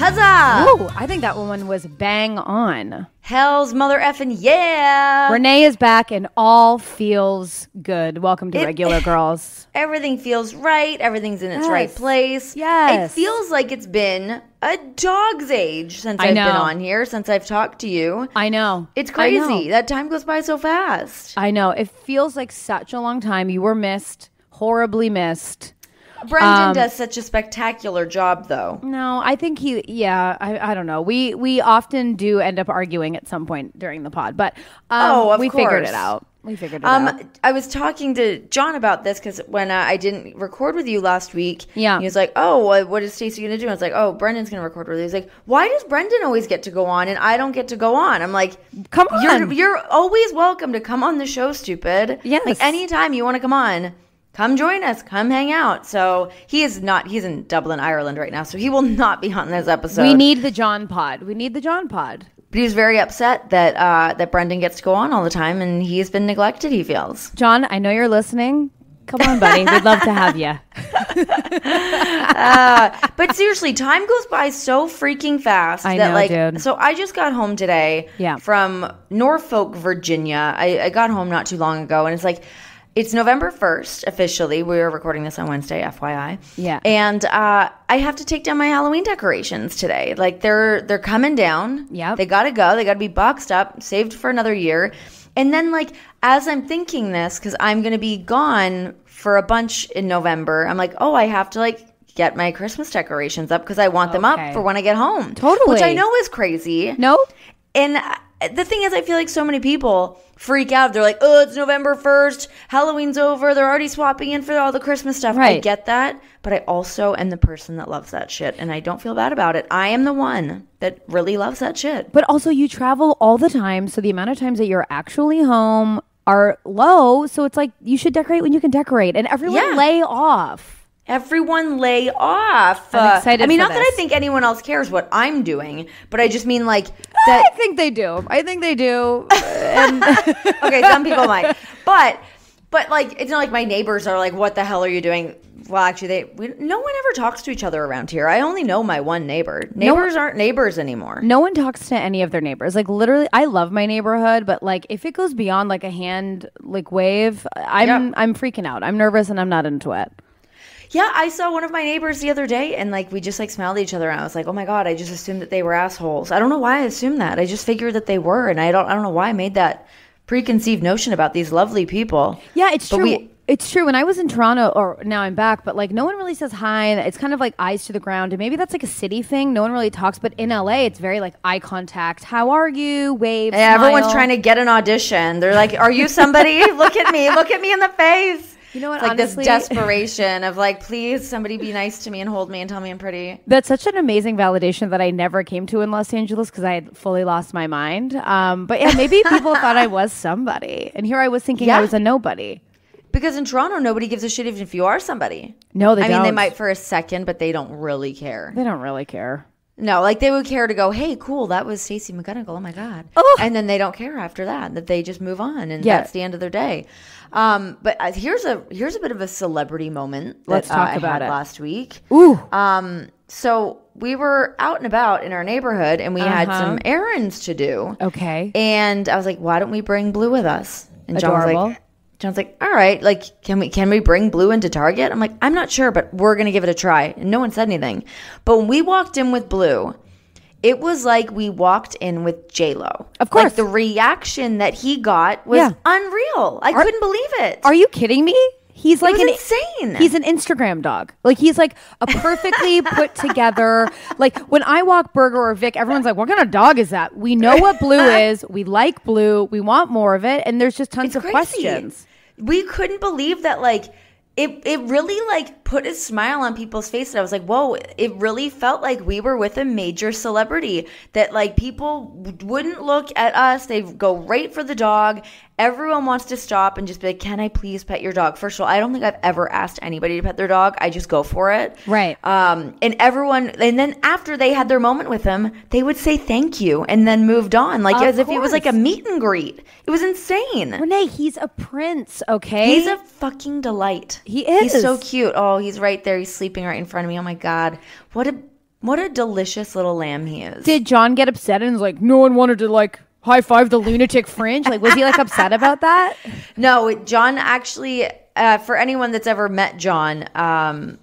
Huzzah! Ooh, I think that one was bang on. Hell's mother effing yeah! Renee is back and all feels good. Welcome to Regular Girls. Everything feels right. Everything's in its right place. Yes. It feels like it's been a dog's age since I've been on here, since I've talked to you. I know. It's crazy. That time goes by so fast. I know. It feels like such a long time. You were missed. Horribly missed. Brendan does such a spectacular job, though. No, I think I don't know. We often do end up arguing at some point during the pod, but we figured it out. I was talking to John about this because when I didn't record with you last week, he was like, "Oh, what is Stacey going to do?" I was like, "Oh, Brendan's going to record with you." He's like, "Why does Brendan always get to go on and I don't get to go on?" I'm like, "Come on, you're always welcome to come on the show, stupid. Yes, like anytime you want to come on." Come join us. Come hang out. So he's in Dublin, Ireland right now, so he will not be on this episode. We need the John pod. But he was very upset that Brendan gets to go on all the time, and he's been neglected, he feels. John, I know you're listening. Come on, buddy. We'd love to have you. But seriously, time goes by so freaking fast. I know, dude. So I just got home today from Norfolk, Virginia. I got home not too long ago, and it's like... It's November 1st, officially. We were recording this on Wednesday, FYI. Yeah. And I have to take down my Halloween decorations today. Like, they're coming down. Yeah. They got to go. They got to be boxed up, saved for another year. And then, like, as I'm thinking this, because I'm going to be gone for a bunch in November, I'm like, oh, I have to, like, get my Christmas decorations up because I want them up for when I get home. Totally. Which I know is crazy. No. And the thing is, I feel like so many people freak out. They're like, oh, it's November 1st. Halloween's over. They're already swapping in for all the Christmas stuff. Right. I get that. But I also am the person that loves that shit. And I don't feel bad about it. I am the one that really loves that shit. But also you travel all the time. So the amount of times that you're actually home are low. So it's like you should decorate when you can decorate. And everyone lay off. Everyone lay off. I'm excited I mean, for not that I think anyone else cares what I'm doing, but I just mean like that. I think they do. And okay, some people might. But like, it's not like my neighbors are like, what the hell are you doing? Well, actually, no one ever talks to each other around here. I only know my one neighbor. Neighbors aren't neighbors anymore. No one talks to any of their neighbors. Like, literally, I love my neighborhood, but like, if it goes beyond like a hand like wave, I'm freaking out. I'm nervous and I'm not into it. Yeah, I saw one of my neighbors the other day, and like we just like smiled at each other, and I was like, "Oh my god!" I just assumed that they were assholes. I don't know why I assumed that. I just figured that they were, and I don't know why I made that preconceived notion about these lovely people. Yeah, it's true. It's true. When I was in Toronto, or now I'm back, but like no one really says hi. It's kind of like eyes to the ground, and maybe that's like a city thing. No one really talks, but in LA, it's very like eye contact. How are you? Wave. Yeah, smile. everyone's trying to get an audition. They're like, "Are you somebody? Look at me in the face." You know what? It's like honestly, this desperation of like, please, somebody be nice to me and hold me and tell me I'm pretty. That's such an amazing validation that I never came to in Los Angeles because I had fully lost my mind. But yeah, maybe people thought I was somebody, and here I was thinking I was a nobody. Because in Toronto, nobody gives a shit even if you are somebody. No, they don't. I mean, they might for a second, but they don't really care. They don't really care. No, like they would care to go, hey, cool, that was Stacey McGunnigle. Oh my god! And then they don't care after that. That they just move on, and that's the end of their day. But here's a bit of a celebrity moment that Let's talk about I had it. last week. Ooh. So we were out and about in our neighborhood, and we had some errands to do. Okay. And I was like, why don't we bring Blue with us? And Adorable. John's like, all right, like, can we bring Blue into Target? I'm like, I'm not sure, but we're going to give it a try. And no one said anything. But when we walked in with Blue, it was like we walked in with J-Lo. Of course. Like the reaction that he got was unreal. I couldn't believe it. Are you kidding me? He's like insane. He's an Instagram dog. Like he's like a perfectly put together. Like when I walk Burger or Vic, everyone's like, "What kind of dog is that?" We know what Blue is. We like Blue. We want more of it. And there's just tons of questions. We couldn't believe that. Like it really like put a smile on people's faces. I was like, whoa! It really felt like we were with a major celebrity. That like people wouldn't look at us. They'd go right for the dog. Everyone wants to stop and just be like, can I please pet your dog? First of all, I don't think I've ever asked anybody to pet their dog. I just go for it. Right. And then after they had their moment with him, they would say thank you and then moved on. Like as if it was like a meet and greet. It was insane. Renee, he's a prince, okay? He's a fucking delight. He is. He's so cute. Oh, he's right there. He's sleeping right in front of me. Oh my God. What What a delicious little lamb he is. Did John get upset and was like, no one wanted to like high five the lunatic fringe? Like, was he like upset about that? No, John actually, for anyone that's ever met John,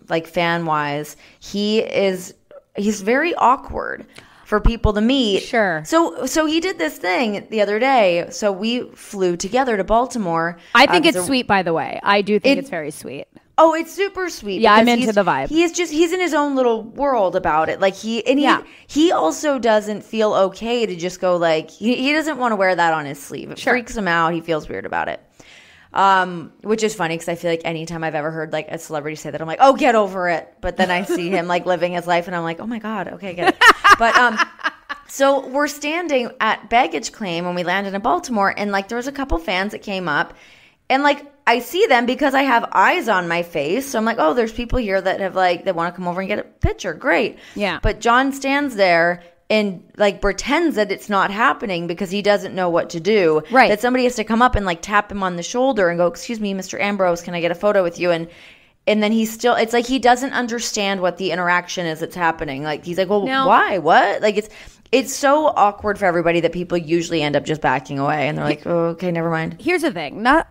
like fan wise, he's very awkward for people to meet. Sure. So he did this thing the other day. So we flew together to Baltimore. I think it's sweet, by the way. I do think it's very sweet. Oh, it's super sweet. Yeah, I'm into the vibe. He's in his own little world about it. Like he also doesn't feel okay to just go like, he doesn't want to wear that on his sleeve. It freaks him out. He feels weird about it. Which is funny because I feel like anytime I've ever heard like a celebrity say that, I'm like, oh, get over it. But then I see him like living his life and I'm like, oh my God, okay, get it. But so we're standing at baggage claim when we landed in Baltimore, and like there was a couple fans that came up, and like I see them because I have eyes on my face. So I'm like, oh, there's people here that have like, that want to come over and get a picture. Great. Yeah. But John stands there and like pretends that it's not happening because he doesn't know what to do. Right. That somebody has to come up and like tap him on the shoulder and go, excuse me, Mr. Ambrose, can I get a photo with you? And then he's still, it's like he doesn't understand what the interaction is that's happening. Like he's like, well, why? What? Like it's so awkward for everybody that people usually end up just backing away, and they're like, oh, okay, never mind. Here's the thing. Not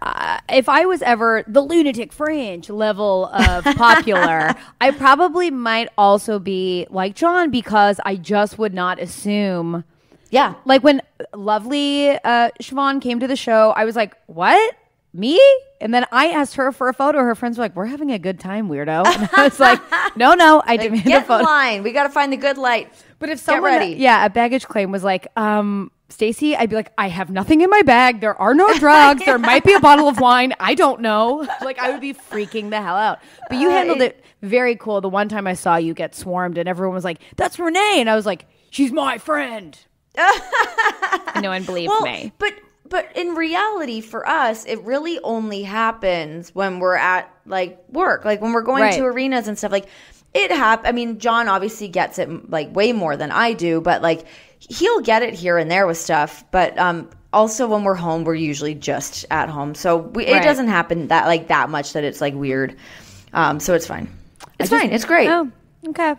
if I was ever the lunatic fringe level of popular, I probably might also be like John, because I just would not assume. Yeah. Like when lovely Siobhan came to the show, I was like, what? Me? And then I asked her for a photo. Her friends were like, we're having a good time, weirdo. And I was like, no, I demand a photo. Get in line. We got to find the good light. But if someone, at baggage claim was like, Stacey, I'd be like, I have nothing in my bag. There are no drugs. There might be a bottle of wine. I don't know. Like, I would be freaking the hell out. But you handled it very cool. The one time I saw you get swarmed and everyone was like, that's Renee. And I was like, she's my friend. No one believed me. But in reality, for us, it really only happens when we're at like work, like when we're going to arenas and stuff. Like it happens. I mean, John obviously gets it like way more than I do, but like he'll get it here and there with stuff. But also when we're home, we're usually just at home, so it doesn't happen that much that it's like weird. So it's fine. It's fine. It's great. Oh, okay.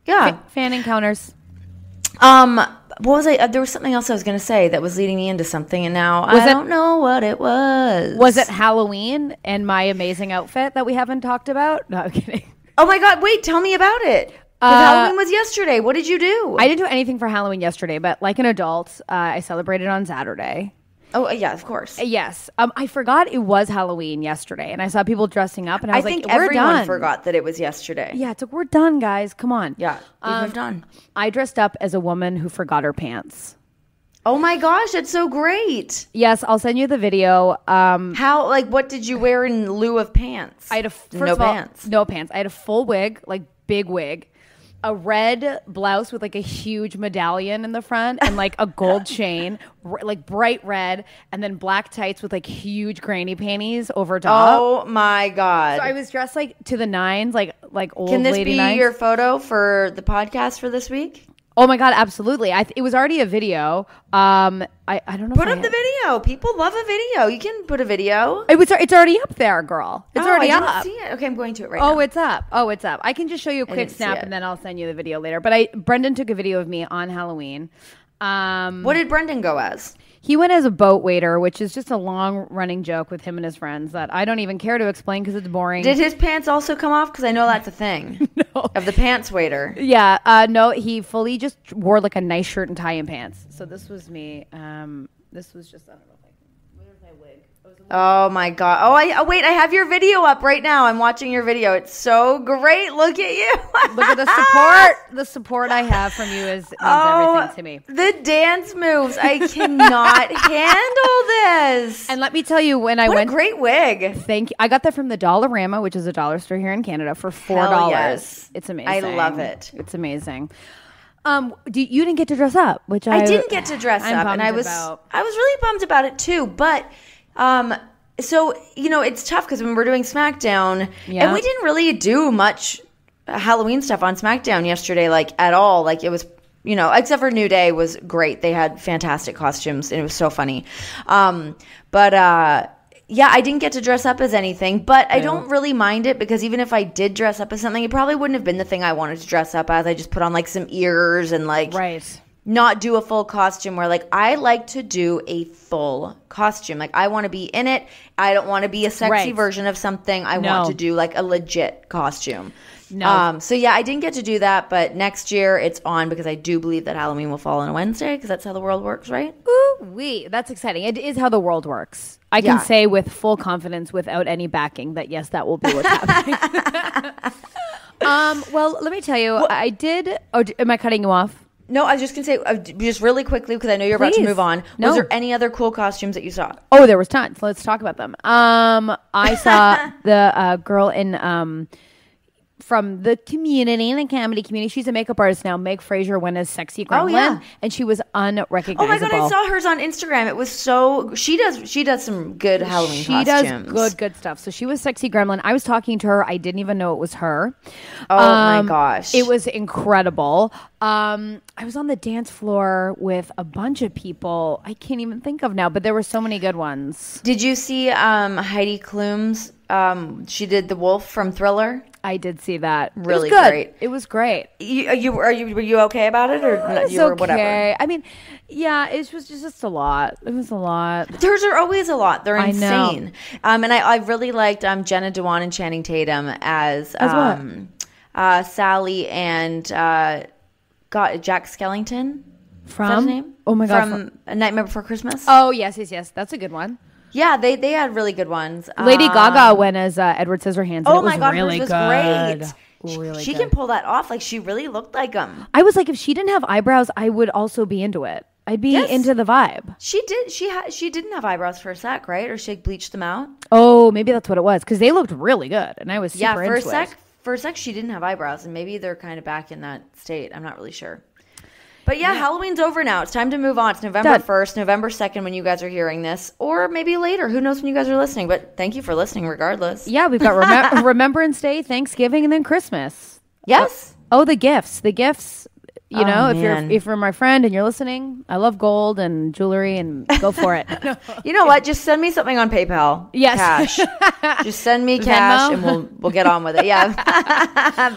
Yeah. Fan encounters. What was I? There was something else I was going to say that was leading me into something, and now I don't know what it was. Was it Halloween and my amazing outfit that we haven't talked about? No, I'm kidding. Oh my God! Wait, tell me about it. Halloween was yesterday. What did you do? I didn't do anything for Halloween yesterday, but like an adult, I celebrated on Saturday. Oh, yeah, of course. Yes. I forgot it was Halloween yesterday, and I saw people dressing up, and I was like, we're done. I think everyone forgot that it was yesterday. Yeah, it's like, we're done, guys. Come on. Yeah, we moved on. I dressed up as a woman who forgot her pants. Oh my gosh, that's so great. Yes, I'll send you the video. How, like, what did you wear in lieu of pants? I had no pants. I had a full wig, like big wig. A red blouse with like a huge medallion in the front and like a gold chain, like bright red, and then black tights with like huge granny panties over top. Oh my God. So I was dressed like to the nines, like old lady nines. Can this be your photo for the podcast for this week? Oh my God, absolutely. It was already a video. I don't know. Put up the video. People love a video. You can put a video. It's already up there, girl. It's already up. I didn't see it. Okay, I'm going to it right now. Oh, it's up. I can just show you a quick snap and then I'll send you the video later. But Brendan took a video of me on Halloween. What did Brendan go as? He went as a boat waiter, which is just a long-running joke with him and his friends that I don't even care to explain because it's boring. Did his pants also come off? Because I know that's a thing. No. Of the pants waiter. Yeah. No, he fully just wore like a nice shirt and tie and pants. So this was me. This was just, I don't know if I can. Where's my wig? Oh my God. Oh, wait, I have your video up right now. I'm watching your video. It's so great. Look at you. Look at the support. The support I have from you means everything to me. The dance moves. I cannot handle this. And let me tell you, when I went. What a great wig. Thank you. I got that from the Dollarama, which is a dollar store here in Canada, for $4. Yes. It's amazing. I love it. It's amazing. You didn't get to dress up, which I didn't get to dress up, and I was really bummed about it too. But so it's tough because when we're doing SmackDown, and we didn't really do much Halloween stuff on SmackDown yesterday, like at all. Like it was, except for New Day was great. They had fantastic costumes, and it was so funny. But Yeah, I didn't get to dress up as anything, but I don't really mind it because even if I did dress up as something, it probably wouldn't have been the thing I wanted to dress up as. I just put on like some ears and like not do a full costume where like I like to do a full costume. Like I want to be in it. I don't want to be a sexy version of something. I want to do like a legit costume. No. So yeah, I didn't get to do that, but next year it's on because I do believe that Halloween will fall on a Wednesday because that's how the world works, right? Ooh-wee. That's exciting. It is how the world works. I can say with full confidence without any backing that yes, that will be what's happening. Well, let me tell you, I did. Oh, am I cutting you off? No, I was just going to say, just really quickly, because I know you're about to move on. Was there any other cool costumes that you saw? Oh, there was tons. Let's talk about them. I saw the girl in from the community, the comedy community. She's a makeup artist now. Meg Fraser went as Sexy Gremlin, and she was unrecognizable. Oh my God, I saw hers on Instagram. It was so. She does some good Halloween costumes. She does good stuff. So she was Sexy Gremlin. I was talking to her. I didn't even know it was her. Oh my gosh, it was incredible. I was on the dance floor with a bunch of people I can't even think of now, but there were so many good ones. Did you see Heidi Klum's? She did the wolf from Thriller. I did see that. Really great. It was great. Were you okay about it, or you were whatever? Okay. I mean, yeah, it was just a lot. It was a lot. Hers are always a lot. They're insane. And I really liked Jenna Dewan and Channing Tatum as Sally and Jack Skellington. From? Is that his name? Oh my God. From A Nightmare Before Christmas. Oh yes. That's a good one. Yeah, they had really good ones. Lady Gaga went as Edward Scissorhands. Oh my God, hers was great. Really she can pull that off. Like she really looked like him. I was like, if she didn't have eyebrows, I would also be into it. I'd be into the vibe. She did. She didn't have eyebrows for a sec, right? Or she bleached them out. Oh, maybe that's what it was because they looked really good, and I was super into it. For a sec, she didn't have eyebrows, and maybe they're kind of back in that state. I'm not really sure. But yeah, Halloween's over now. It's time to move on. It's November 1st, November 2nd when you guys are hearing this. Or maybe later. Who knows when you guys are listening. But thank you for listening regardless. Yeah, we've got Remembrance Day, Thanksgiving, and then Christmas. Yes. Oh, the gifts. The gifts. You know, if you're my friend and you're listening, I love gold and jewelry and go for it. You know what? Just send me something on PayPal. Yes. Cash. Just send me cash and we'll get on with it. Yeah.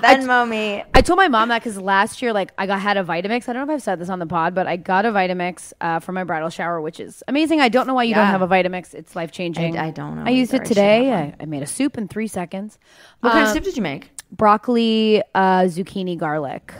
Venmo me. I told my mom that because last year, like I had a Vitamix. I don't know if I've said this on the pod, but I got a Vitamix for my bridal shower, which is amazing. I don't know why you don't have a Vitamix. It's life-changing. I don't know. I used it today. I made a soup in 3 seconds. What kind of soup did you make? Broccoli, zucchini, garlic.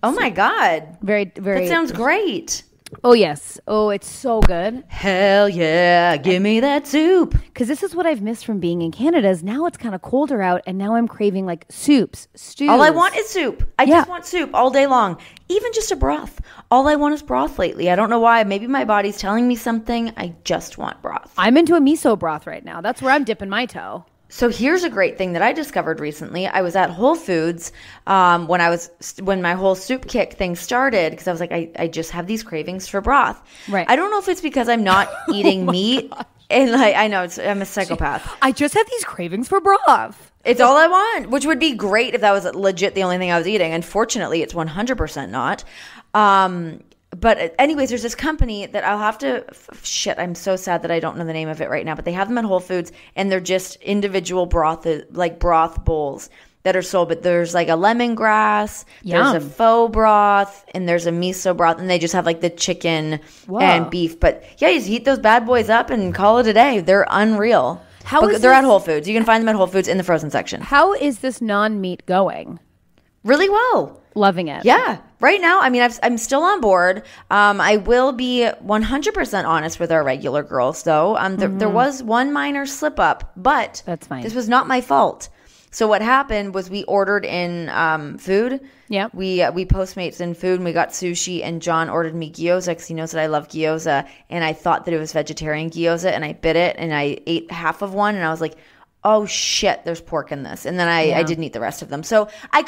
Oh my God. Very, very. That sounds great. Oh, yes. Oh, it's so good. Hell yeah. Give me that soup. Because this is what I've missed from being in Canada is now it's kind of colder out and now I'm craving like soups, stews. All I want is soup. I just want soup all day long. Even just a broth. All I want is broth lately. I don't know why. Maybe my body's telling me something. I just want broth. I'm into a miso broth right now. That's where I'm dipping my toe. So here's a great thing that I discovered recently. I was at Whole Foods when my whole soup kick thing started because I was like, I just have these cravings for broth. Right. I don't know if it's because I'm not eating meat and like I know I'm a psychopath. I just have these cravings for broth. It's all I want, which would be great if that was legit the only thing I was eating. Unfortunately, it's 100% not. But anyways, there's this company that I'll have to I'm so sad that I don't know the name of it right now, but they have them at Whole Foods and they're just individual broth bowls that are sold. But there's like a lemongrass, there's a faux broth, and there's a miso broth, and they just have like the chicken and beef. But yeah, you just heat those bad boys up and call it a day. They're unreal. They're at Whole Foods. You can find them at Whole Foods in the frozen section. How is this non-meat going? Really well. Loving it. Yeah. Right now, I mean, I'm still on board. I will be 100% honest with our regular girls, though. There was one minor slip up, but that's fine. This was not my fault. So what happened was we ordered in food. Yeah. We Postmates in food, and we got sushi, and John ordered me gyoza because he knows that I love gyoza, and I thought that it was vegetarian gyoza, and I bit it, and I ate half of one, and I was like, oh shit, there's pork in this. And then I didn't eat the rest of them. So I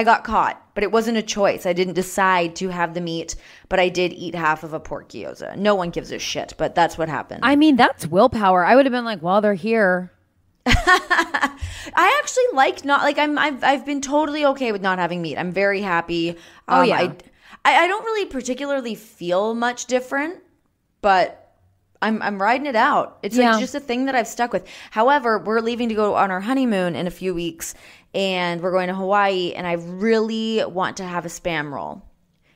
got caught, but it wasn't a choice. I didn't decide to have the meat, but I did eat half of a pork gyoza. No one gives a shit, but that's what happened. I mean, that's willpower. I would have been like, well, they're here. I actually I've been totally okay with not having meat. I'm very happy. I don't really particularly feel much different, but I'm riding it out. It's like just a thing that I've stuck with. However, we're leaving to go on our honeymoon in a few weeks, and we're going to Hawaii, and I really want to have a Spam roll.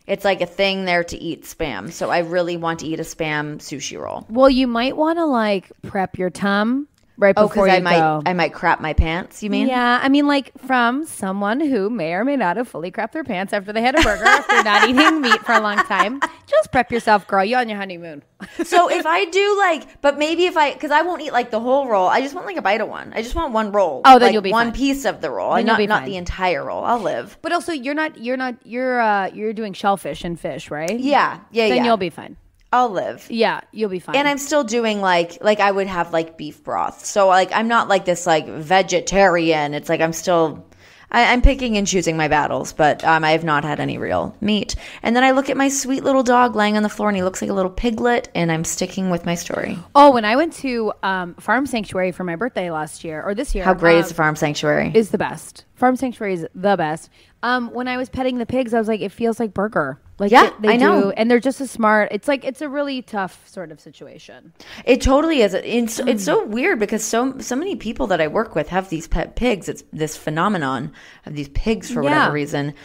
It's like a thing there to eat Spam. So I really want to eat a Spam sushi roll. Well, you might want to like prep your tum right before you go. I might crap my pants, you mean? Yeah, I mean like from someone who may or may not have fully crapped their pants after they had a burger after not eating meat for a long time. Just prep yourself, girl. You're on your honeymoon. So if I do like, but maybe because I won't eat like the whole roll. I just want like a bite of one. I just want one roll. Oh, then you'll be one fine. piece of the roll. Not the entire roll. I'll live. But also you're doing shellfish and fish, right? Yeah. Then you'll be fine. I'll live. Yeah, you'll be fine. And I'm still doing like I would have like beef broth. So like I'm not like this like vegetarian. It's like I'm picking and choosing my battles, but I have not had any real meat. And then I look at my sweet little dog laying on the floor, and he looks like a little piglet, and I'm sticking with my story. Oh, when I went to Farm Sanctuary for my birthday last year, or this year. How great is the Farm Sanctuary? Is the best. Farm Sanctuary is the best. When I was petting the pigs, I was like, it feels like burger. Like they know. Do, and they're just as smart. It's like it's a really tough sort of situation. It totally is. It's so weird because so many people that I work with have these pet pigs. It's this phenomenon of these pigs for whatever reason.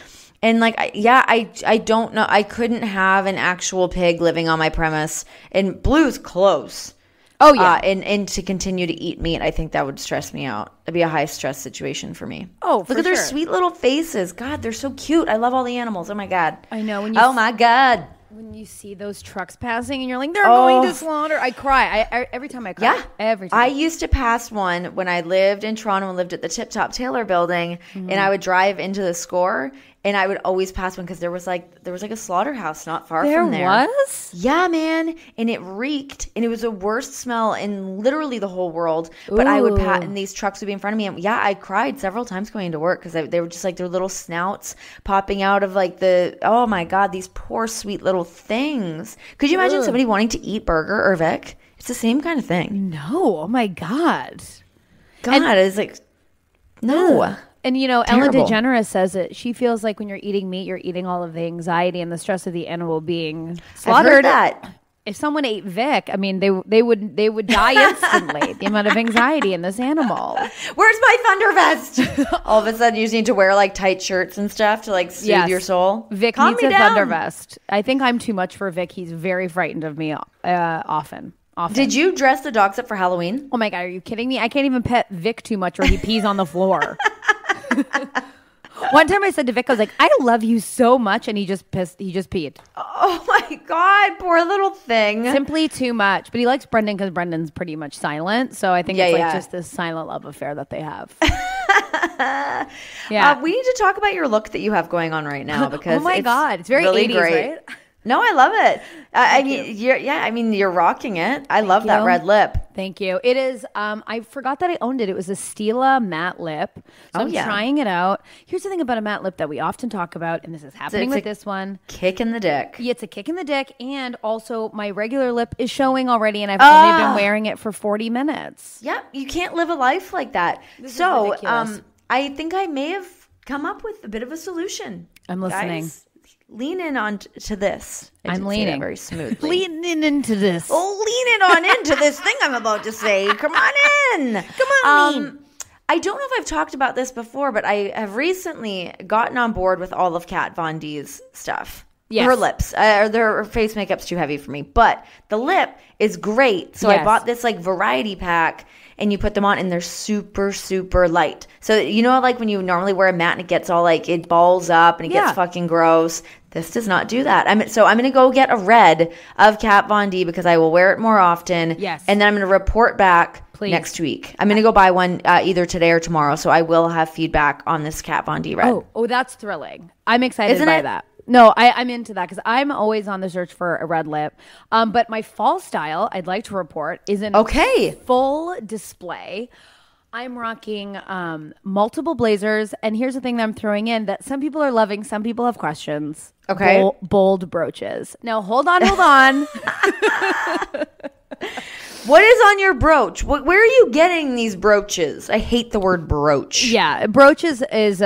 And like, I don't know. I couldn't have an actual pig living on my premise. And Blue's close. Oh, yeah. And to continue to eat meat, I think that would stress me out. It'd be a high stress situation for me. Oh, for Look at their sweet little faces. God, they're so cute. I love all the animals. Oh, my God. I know. My God. When you see those trucks passing and you're like, they're going to slaughter. I cry. Every time I cry. Yeah. Every time. I used to pass one when I lived in Toronto and lived at the Tip Top Taylor building. Mm-hmm. And I would drive into the score. And I would always pass one because there was like a slaughterhouse not far from there. There was? Yeah, man. And it reeked. And it was the worst smell in literally the whole world. But I would pass, and these trucks would be in front of me. And I cried several times going to work because they were just like their little snouts popping out of like oh my God, these poor sweet little things. Could you imagine somebody wanting to eat burger or Vic? It's the same kind of thing. No. Oh my God. It's like, no. And, Terrible. Ellen DeGeneres says it. She feels like when you're eating meat, you're eating all of the anxiety and the stress of the animal being slaughtered. I've heard that. If someone ate Vic, I mean, they would die instantly. The amount of anxiety in this animal. Where's my thunder vest? All of a sudden, you just need to wear like tight shirts and stuff to like soothe your soul. Vic needs a thunder vest. I think I'm too much for Vic. He's very frightened of me often. Did you dress the dogs up for Halloween? Oh my God, are you kidding me? I can't even pet Vic too much or he pees on the floor. One time I said to Vic, I was like, I love you so much. And he just peed. Oh my God, poor little thing. Simply too much. But he likes Brendan because Brendan's pretty much silent. So I think it's like just this silent love affair that they have. We need to talk about your look that you have going on right now because oh my God, it's very really 80s, great. right? No, I love it. You're rocking it. I love that red lip. Thank you. It is, I forgot that I owned it. It was a Stila matte lip. So I'm trying it out. Here's the thing about a matte lip that we often talk about, and this is happening with this one. Kick in the dick. Yeah, it's a kick in the dick. And also my regular lip is showing already, and I've only been wearing it for 40 minutes. Yeah, you can't live a life like that. This is ridiculous. I think I may have come up with a bit of a solution. I'm listening. Guys, lean in on to this. I'm leaning very smoothly. Leaning into this. Oh, lean in on into this thing I'm about to say. Come on in. Come on. I don't know if I've talked about this before, but I have recently gotten on board with all of Kat Von D's stuff. Yes. Her lips. Her face makeup's too heavy for me. But the lip is great. So I bought this like variety pack. And you put them on, and they're super, super light. So, like when you normally wear a matte and it gets all like, it balls up and it gets fucking gross. This does not do that. I'm going to go get a red of Kat Von D because I will wear it more often. Yes. And then I'm going to report back next week. I'm going to go buy one either today or tomorrow. So I will have feedback on this Kat Von D red. Oh, that's thrilling. I'm excited by that. No, I'm into that because I'm always on the search for a red lip. But my fall style, I'd like to report, is in full display. I'm rocking multiple blazers. And here's the thing that I'm throwing in that some people are loving, some people have questions. Okay. Bold brooches. Now, hold on. What is on your brooch? Where are you getting these brooches? I hate the word brooch. Yeah, brooches is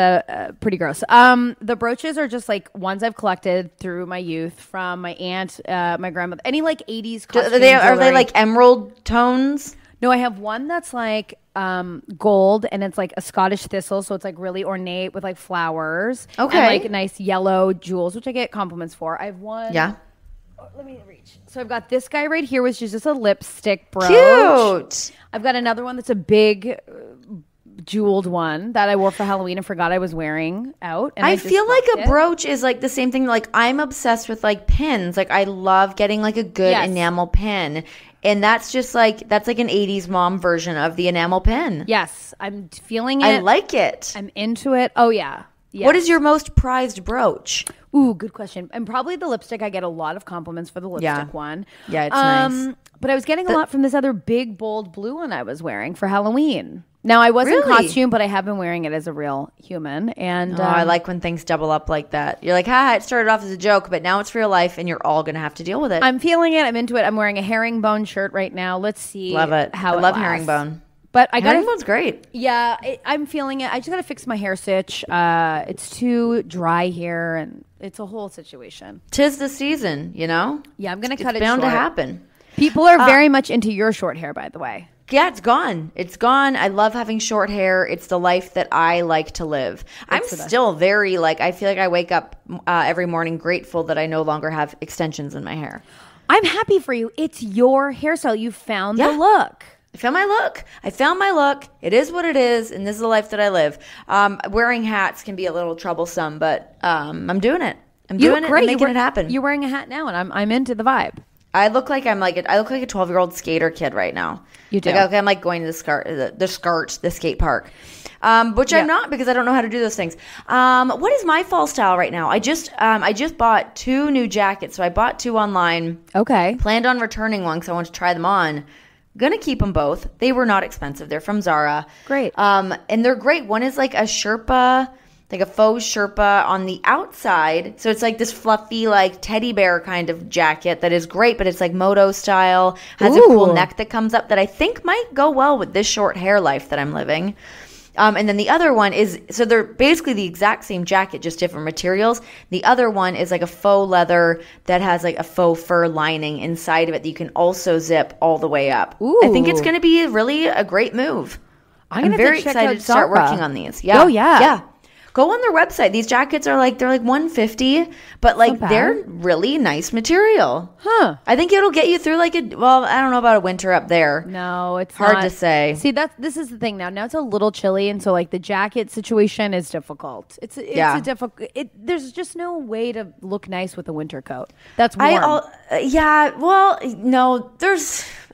pretty gross. The brooches are just like ones I've collected through my youth from my aunt, my grandmother. Any like 80s costume are they like emerald tones? No, I have one that's like gold, and it's like a Scottish thistle, so it's like really ornate with like flowers. Okay. And like nice yellow jewels, which I get compliments for. I have one. Yeah. Let me reach. So I've got this guy right here, which is just a lipstick brooch. Cute. I've got another one that's a big jeweled one that I wore for Halloween and forgot I was wearing out. And I feel like a brooch is like the same thing. Like I'm obsessed with like pins. Like I love getting like a good enamel pin. And that's just like, that's like an 80s mom version of the enamel pin. Yes. I'm feeling it. I like it. I'm into it. Oh, yeah. Yes. What is your most prized brooch? Ooh, good question. And probably the lipstick. I get a lot of compliments for the lipstick one. Yeah, it's nice. But I was getting a lot from this other big, bold blue one I was wearing for Halloween. Now, I was in costume, but I have been wearing it as a real human. And I like when things double up like that. You're like, it started off as a joke, but now it's real life, and you're all going to have to deal with it. I'm feeling it. I'm into it. I'm wearing a herringbone shirt right now. Let's see. Love it. I love herringbone. But herringbone's great. Yeah, I'm feeling it. I just got to fix my hair stitch. It's too dry here, and it's a whole situation. 'Tis the season, you know? Yeah, I'm going to cut it short. It's bound to happen. People are very much into your short hair, by the way. Yeah, it's gone. It's gone. I love having short hair. It's the life that I like to live. I'm still very I feel like I wake up every morning grateful that I no longer have extensions in my hair. I'm happy for you. It's your hairstyle. You found the look. I found my look. It is what it is, and this is the life that I live. Wearing hats can be a little troublesome, but I'm doing it. I'm doing it and making it happen. You're wearing a hat now, and I'm into the vibe. I look like a 12-year-old skater kid right now. You do. I'm like going to the skate park, which I'm not because I don't know how to do those things. What is my fall style right now? I just bought 2 new jackets, so I bought 2 online. Okay. Planned on returning one because I want to try them on. Gonna keep them both. They were not expensive. They're from Zara. Great. And they're great. One is like a Sherpa. Like a faux Sherpa on the outside. So it's like this fluffy, like teddy bear kind of jacket that is great, but it's like moto style. Has a cool neck that comes up that I think might go well with this short hair life that I'm living. And then the other one is, so they're basically the exact same jacket, just different materials. The other one is like a faux leather that has like a faux fur lining inside of it that you can also zip all the way up. Ooh. I think it's going to be really a great move. I'm very excited to start working on these. Yeah. Oh, yeah. Yeah. Go on their website. These jackets are they're like $150, but like they're really nice material. Huh. I think it'll get you through I don't know about a winter up there. No, it's hard to say. See, this is the thing now. Now it's a little chilly, and so like the jacket situation is difficult. It's a difficult. There's just no way to look nice with a winter coat. That's warm.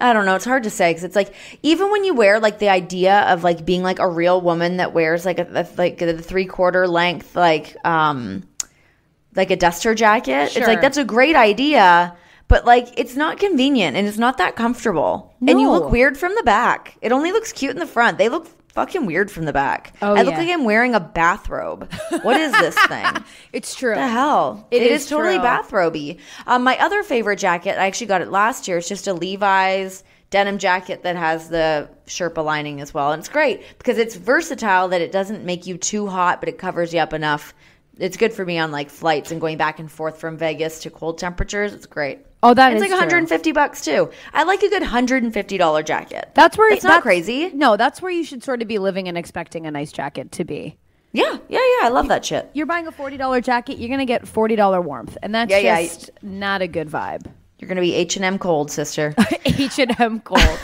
I don't know. It's hard to say because it's like even when you wear the idea of being a real woman that wears the 3/4 length like a duster jacket. Sure. It's that's a great idea, but it's not convenient and it's not that comfortable. No. And you look weird from the back. It only looks cute in the front. They look fucking weird from the back. I look like I'm wearing a bathrobe. What is this thing? It's true. What the hell? It is totally bathrobe-y. My other favorite jacket, I actually got it last year. It's just a Levi's denim jacket that has the Sherpa lining as well. And it's great because it's versatile that it doesn't make you too hot, but it covers you up enough. It's good for me on flights and going back and forth from Vegas to cold temperatures. It's great. Oh, it's like $150 too. I like a good $150 jacket. That's not crazy. No, that's where you should sort of be living and expecting a nice jacket to be. Yeah. I love that shit. You're buying a $40 jacket, you're going to get $40 warmth, and that's just not a good vibe. You're going to be H&M cold, sister. H&M cold.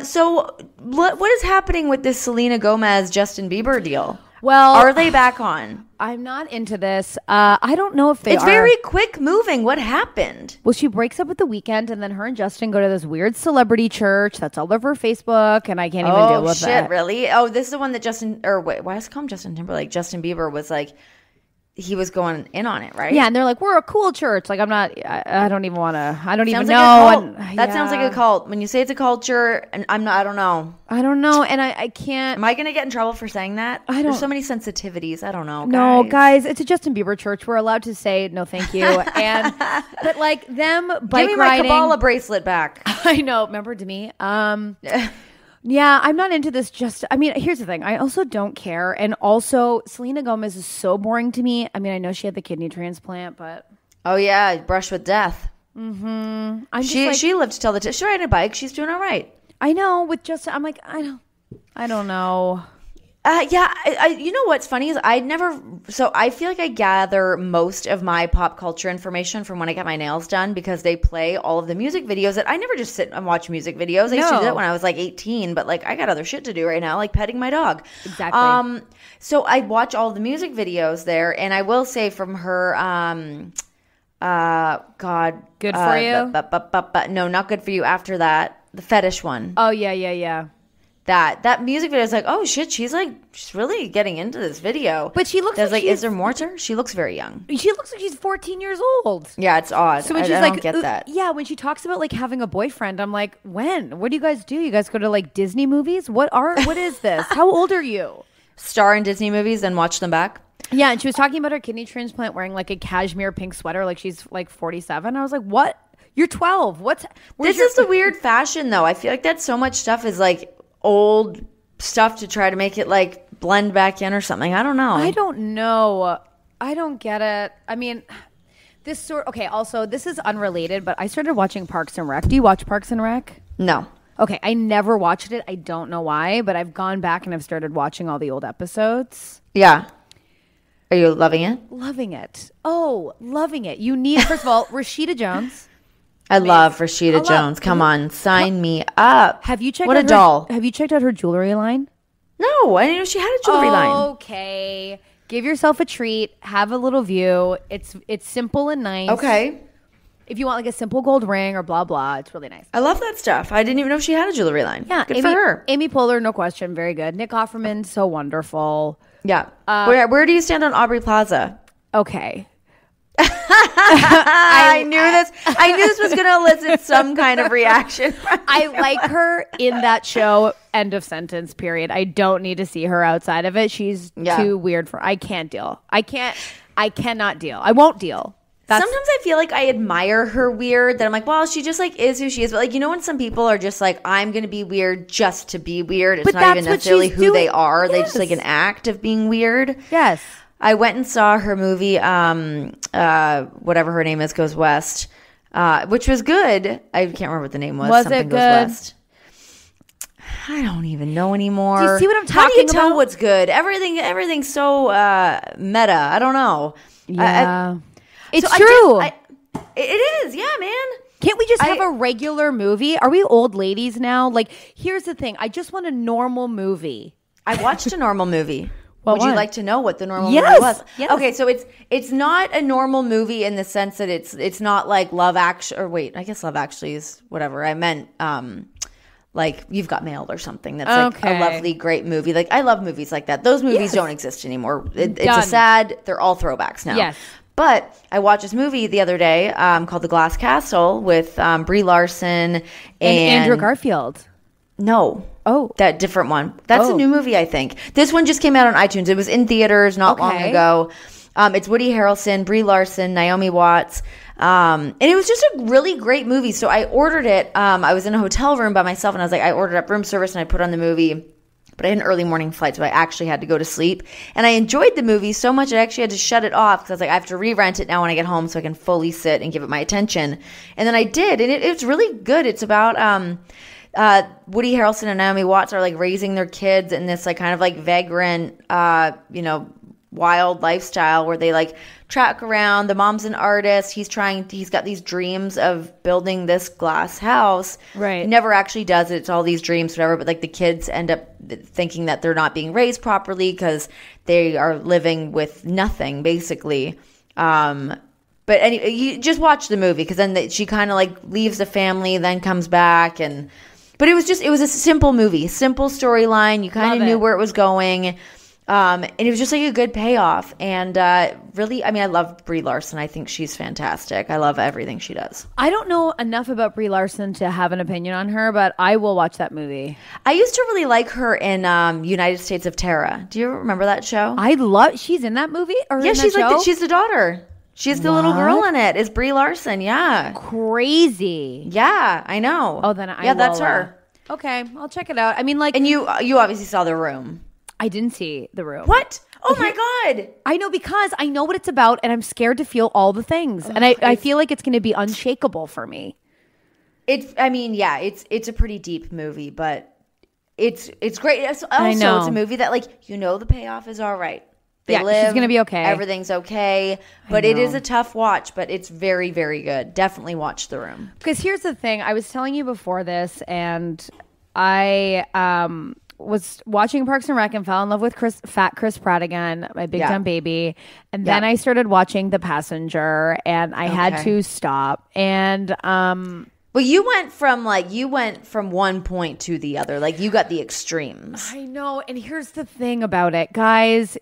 So what is happening with this Selena Gomez Justin Bieber deal? Well, are they back on? I'm not into this. I don't know if they are. It's very quick moving. What happened? Well, she breaks up with The Weeknd, and then her and Justin go to this weird celebrity church that's all over Facebook, and I can't even deal with that. Oh, shit, really? Oh, this is the one that why is it called Justin Timberlake? Justin Bieber was he was going in on it, right? Yeah, and they're like, we're a cool church. Like, I don't even want to, I don't even know. That sounds like a cult. When you say it's a culture, and I don't know. I don't know, and I can't. Am I going to get in trouble for saying that? There's so many sensitivities. I don't know, guys. No, guys, it's a Justin Bieber church. We're allowed to say, no, thank you. But like them bike riding. Give me my Kabbalah bracelet back. I know. Remember to me? Yeah, I'm not into this. Here's the thing. I also don't care. And also, Selena Gomez is so boring to me. I mean, I know she had the kidney transplant, but... Oh, yeah. Brush with death. Mm-hmm. She lived to tell the tale. She's riding a bike. She's doing all right. I know. With just... I'm like, I don't know. Yeah, you know what's funny is I feel like I gather most of my pop culture information from when I get my nails done because they play all of the music videos that I never just sit and watch music videos. I used to do that when I was like 18, but like I got other shit to do right now, like petting my dog. Exactly. So I watch all the music videos there, and I will say from her, God. Good for you? No, not good for you after that. The fetish one. Oh, yeah. That music video is like, oh shit, she's really getting into this video. But she looks like is there more to her? She looks very young. She looks like she's 14 years old. Yeah, it's odd. So when I don't get that. Yeah, when she talks about like having a boyfriend, I'm like, when? What do you guys do? You guys go to like Disney movies? What is this? How old are you? Star in Disney movies and watch them back? Yeah, and she was talking about her kidney transplant wearing like a cashmere pink sweater like she's like 47. I was like, what? You're 12. This is the weird fashion though. I feel like that so much stuff is like old stuff to try to make it like blend back in or something. I don't know. I don't know. I don't get it. I mean, also this is unrelated, but I started watching Parks and Rec. Do you watch Parks and Rec? No. Okay, I never watched it. I don't know why, but I've gone back and I've started watching all the old episodes. Yeah. Are you loving it? Loving it. Oh, loving it. You need, first of all, Rashida Jones. I love Rashida Jones. Come on, sign me up. Have you checked what out a doll? Have you checked out her jewelry line? No, I didn't know she had a jewelry line. Okay, give yourself a treat. Have a little view. It's simple and nice. Okay. If you want like a simple gold ring or blah blah, it's really nice. I love that stuff. I didn't even know she had a jewelry line. Yeah, good for her. Amy Poehler, no question, very good. Nick Offerman, so wonderful. Yeah. Where do you stand on Aubrey Plaza? Okay. I knew this was going to elicit some kind of reaction. I like her in that show. End of sentence. Period. I don't need to see her outside of it. She's too weird for. I can't deal. I cannot deal. I won't deal. Sometimes I feel like I admire her weird. That I'm like, well, she just like is who she is. But like, you know, when some people are just like, I'm going to be weird just to be weird. It's not even necessarily who they are. Yes. They just like an act of being weird. Yes. I went and saw her movie, whatever her name is, Goes West, which was good. I can't remember what the name was. Something it good? Goes West. I don't even know anymore. Do you see what I'm talking about? How do you tell what's good? Everything's so meta. I don't know. Yeah. It's true. It is. Yeah, man. Can't we just have a regular movie? Are we old ladies now? Like, here's the thing. I just want a normal movie. I watched a normal movie. Would you like to know what the normal movie was? Yes. Okay, so it's not a normal movie in the sense that it's not like Love Actually, or wait, I guess Love Actually is whatever. I meant like You've Got Mail or something. That's like a lovely, great movie. Like I love movies like that. Those movies don't exist anymore. It's they're all throwbacks now. Yes. But I watched this movie the other day called The Glass Castle with Brie Larson and Andrew Garfield. No. Oh. That different one. That's a new movie, I think. This one just came out on iTunes. It was in theaters not long ago. It's Woody Harrelson, Brie Larson, Naomi Watts. And it was just a really great movie. So I ordered it. I was in a hotel room by myself, and I was like, I ordered up room service, and I put on the movie. But I had an early morning flight, so I actually had to go to sleep. And I enjoyed the movie so much, I actually had to shut it off because I was like, I have to re-rent it now when I get home so I can fully sit and give it my attention. And then I did, and it's really good. It's about Woody Harrelson and Naomi Watts are like raising their kids in this like kind of like vagrant, wild lifestyle where they like track around. The mom's an artist. He's got these dreams of building this glass house. Right. He never actually does it. It's all these dreams, whatever. But like the kids end up thinking that they're not being raised properly because they are living with nothing, basically. But anyway, you just watch the movie because then she kind of like leaves the family, then comes back, but it was a simple movie, simple storyline. You kind of knew where it was going. And it was just like a good payoff. And really, I mean, I love Brie Larson. I think she's fantastic. I love everything she does. I don't know enough about Brie Larson to have an opinion on her, but I will watch that movie. I used to really like her in United States of Terra. Do you remember that show? She's in that movie? Or yeah, in that show? She's the daughter. She's the little girl in it. Is Brie Larson? Yeah. Crazy. Yeah, I know. Oh, then that's her. Okay, I'll check it out. I mean, like, and you obviously saw The Room. I didn't see The Room. What? Oh my God. I know, because I know what it's about and I'm scared to feel all the things. And I feel like it's going to be unshakable for me. It's a pretty deep movie, but it's great. It's a movie that, like, the payoff is all right. They live, she's going to be okay. Everything's okay. But it is a tough watch, but it's very, very good. Definitely watch The Room. Because here's the thing. I was telling you before this, and I was watching Parks and Rec and fell in love with Fat Chris Pratt again, my big dumb baby. And then I started watching The Passenger, and I had to stop. And well, you went from one point to the other. Like, you got the extremes. I know. And here's the thing about it, guys.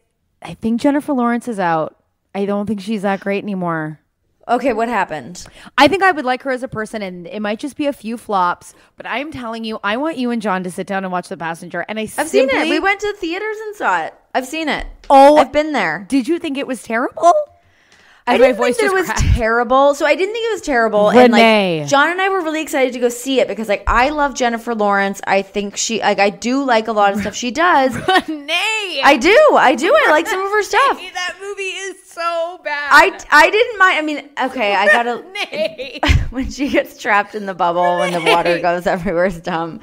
I think Jennifer Lawrence is out. I don't think she's that great anymore. Okay, what happened? I think I would like her as a person, and it might just be a few flops, but I'm telling you, I want you and John to sit down and watch The Passenger. And I've seen it. We went to the theaters and saw it. I've seen it. Oh, I've been there. Did you think it was terrible? I didn't think that it was terrible. So I didn't think it was terrible. Renee. And John and I were really excited to go see it because I love Jennifer Lawrence. I think I do like a lot of stuff she does. Renee. I do. I like some of her stuff. That movie is so bad. I didn't mind. I mean, okay, I gotta when she gets trapped in the bubble and the water goes everywhere, it's dumb.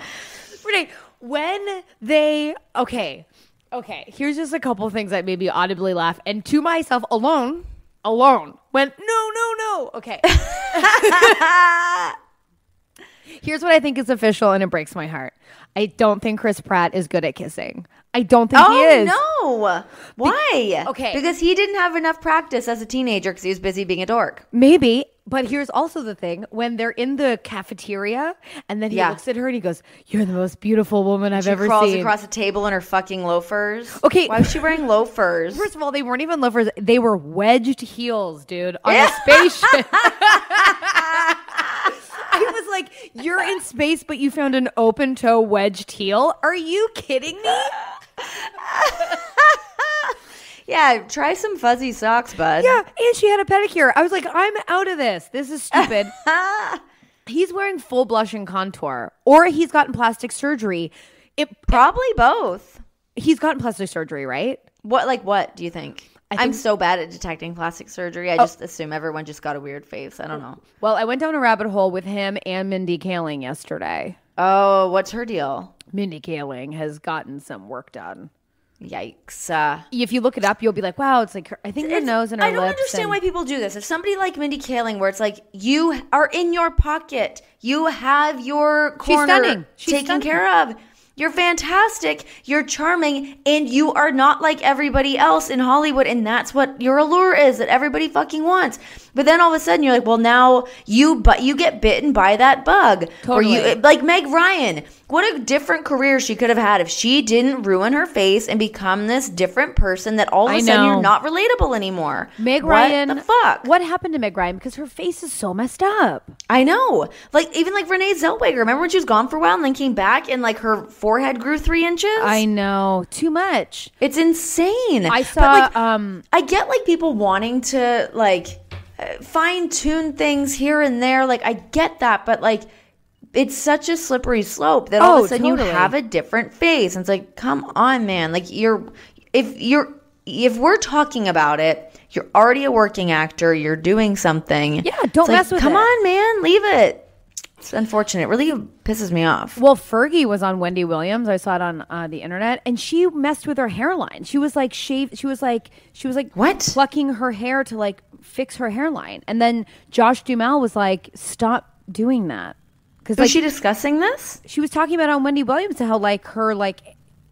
Renee, when they okay, here's just a couple of things that made me audibly laugh, and to myself alone went no. Okay. Here's what I think is official, and it breaks my heart. I don't think Chris Pratt is good at kissing. I don't think he is. Oh, no. Why? Okay. Because he didn't have enough practice as a teenager because he was busy being a dork. Maybe. But here's also the thing. When they're in the cafeteria and then he looks at her and he goes, "You're the most beautiful woman I've ever seen." She crawls across the table in her fucking loafers. Okay. Why was she wearing loafers? First of all, they weren't even loafers. They were wedged heels, dude, on a spaceship. I was like, you're in space, but you found an open-toe wedged heel? Are you kidding me? Yeah, try some fuzzy socks, bud. Yeah, and she had a pedicure. I was like, I'm out of this. This is stupid. He's wearing full blush and contour, or he's gotten plastic surgery. Probably both. He's gotten plastic surgery, right? What do you think? I'm so bad at detecting plastic surgery. I just assume everyone just got a weird face. I don't know. Well, I went down a rabbit hole with him and Mindy Kaling yesterday. Oh, what's her deal? Mindy Kaling has gotten some work done. Yikes. If you look it up, you'll be like, wow, it's like, I think her nose and her lips. I don't understand why people do this. If somebody like Mindy Kaling, where it's like, you are in your pocket, you have your corner taken care of. You're fantastic, you're charming, and you are not like everybody else in Hollywood, and that's what your allure is, that everybody fucking wants. But then all of a sudden you're like, well, now you get bitten by that bug. Totally. Or like Meg Ryan. What a different career she could have had if she didn't ruin her face and become this different person that all of a sudden you're not relatable anymore. Meg Ryan. What the fuck? What happened to Meg Ryan? Because her face is so messed up. I know. Like, even like Renee Zellweger. Remember when she was gone for a while and then came back and like her forehead grew 3 inches? I know. Too much. It's insane. I saw, I get like people wanting to like fine tune things here and there. Like, I get that, but like, it's such a slippery slope that all of a sudden you have a different face. And it's like, come on, man. Like, if we're talking about it, you're already a working actor. You're doing something. Yeah, don't mess with it. Come on, man. Leave it. It's unfortunate. It really pisses me off. Well, Fergie was on Wendy Williams. I saw it on the internet, and she messed with her hairline. She was like She was like what? Plucking her hair to like fix her hairline. And then Josh Duhamel was like, stop doing that. Was she discussing this? She was talking about on Wendy Williams how like her like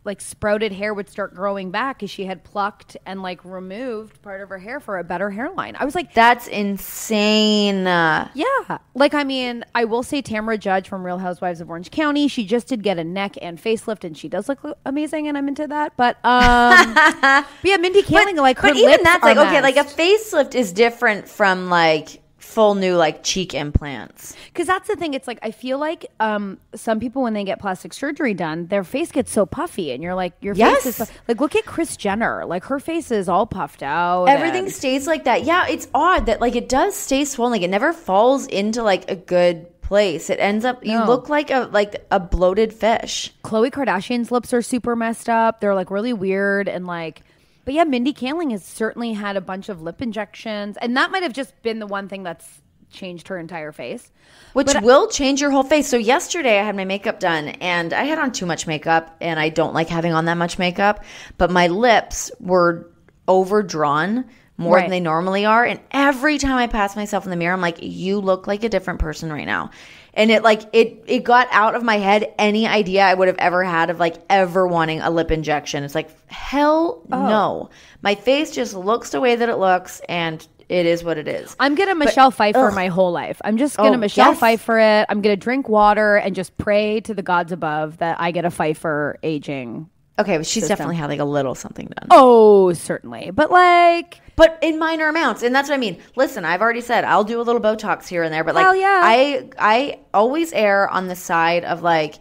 like sprouted hair would start growing back because she had plucked and like removed part of her hair for a better hairline. I was like, that's insane. Yeah. Like, I mean, I will say Tamara Judge from Real Housewives of Orange County, she just did get a neck and facelift and she does look amazing and I'm into that. But yeah, Mindy Kaling, like her but even lips that's are like, okay, messed. like a facelift is different from like full new like cheek implants. Because that's the thing. It's like I feel like some people when they get plastic surgery done, their face gets so puffy, and you're like, your face is like, look at Kris Jenner. Like her face is all puffed out. Everything stays like that. Yeah, it's odd that like it does stay swollen. Like it never falls into like a good place. It ends up you look like a bloated fish. Khloe Kardashian's lips are super messed up. They're like really weird and like. But yeah, Mindy Kaling has certainly had a bunch of lip injections. And that might have just been the one thing that's changed her entire face. Which will change your whole face. So yesterday I had my makeup done and I had on too much makeup and I don't like having on that much makeup. But my lips were overdrawn more than they normally are. And every time I pass myself in the mirror, I'm like, you look like a different person right now. And it got out of my head any idea I would have ever had of like ever wanting a lip injection. It's like, hell no. My face just looks the way that it looks and it is what it is. I'm going to Michelle Pfeiffer my whole life. I'm just going to Michelle Pfeiffer it. I'm going to drink water and just pray to the gods above that I get a Pfeiffer aging. Okay, but she's definitely had like a little something done. Oh, certainly. But like... But in minor amounts. And that's what I mean. Listen, I've already said I'll do a little Botox here and there. But like I always err on the side of like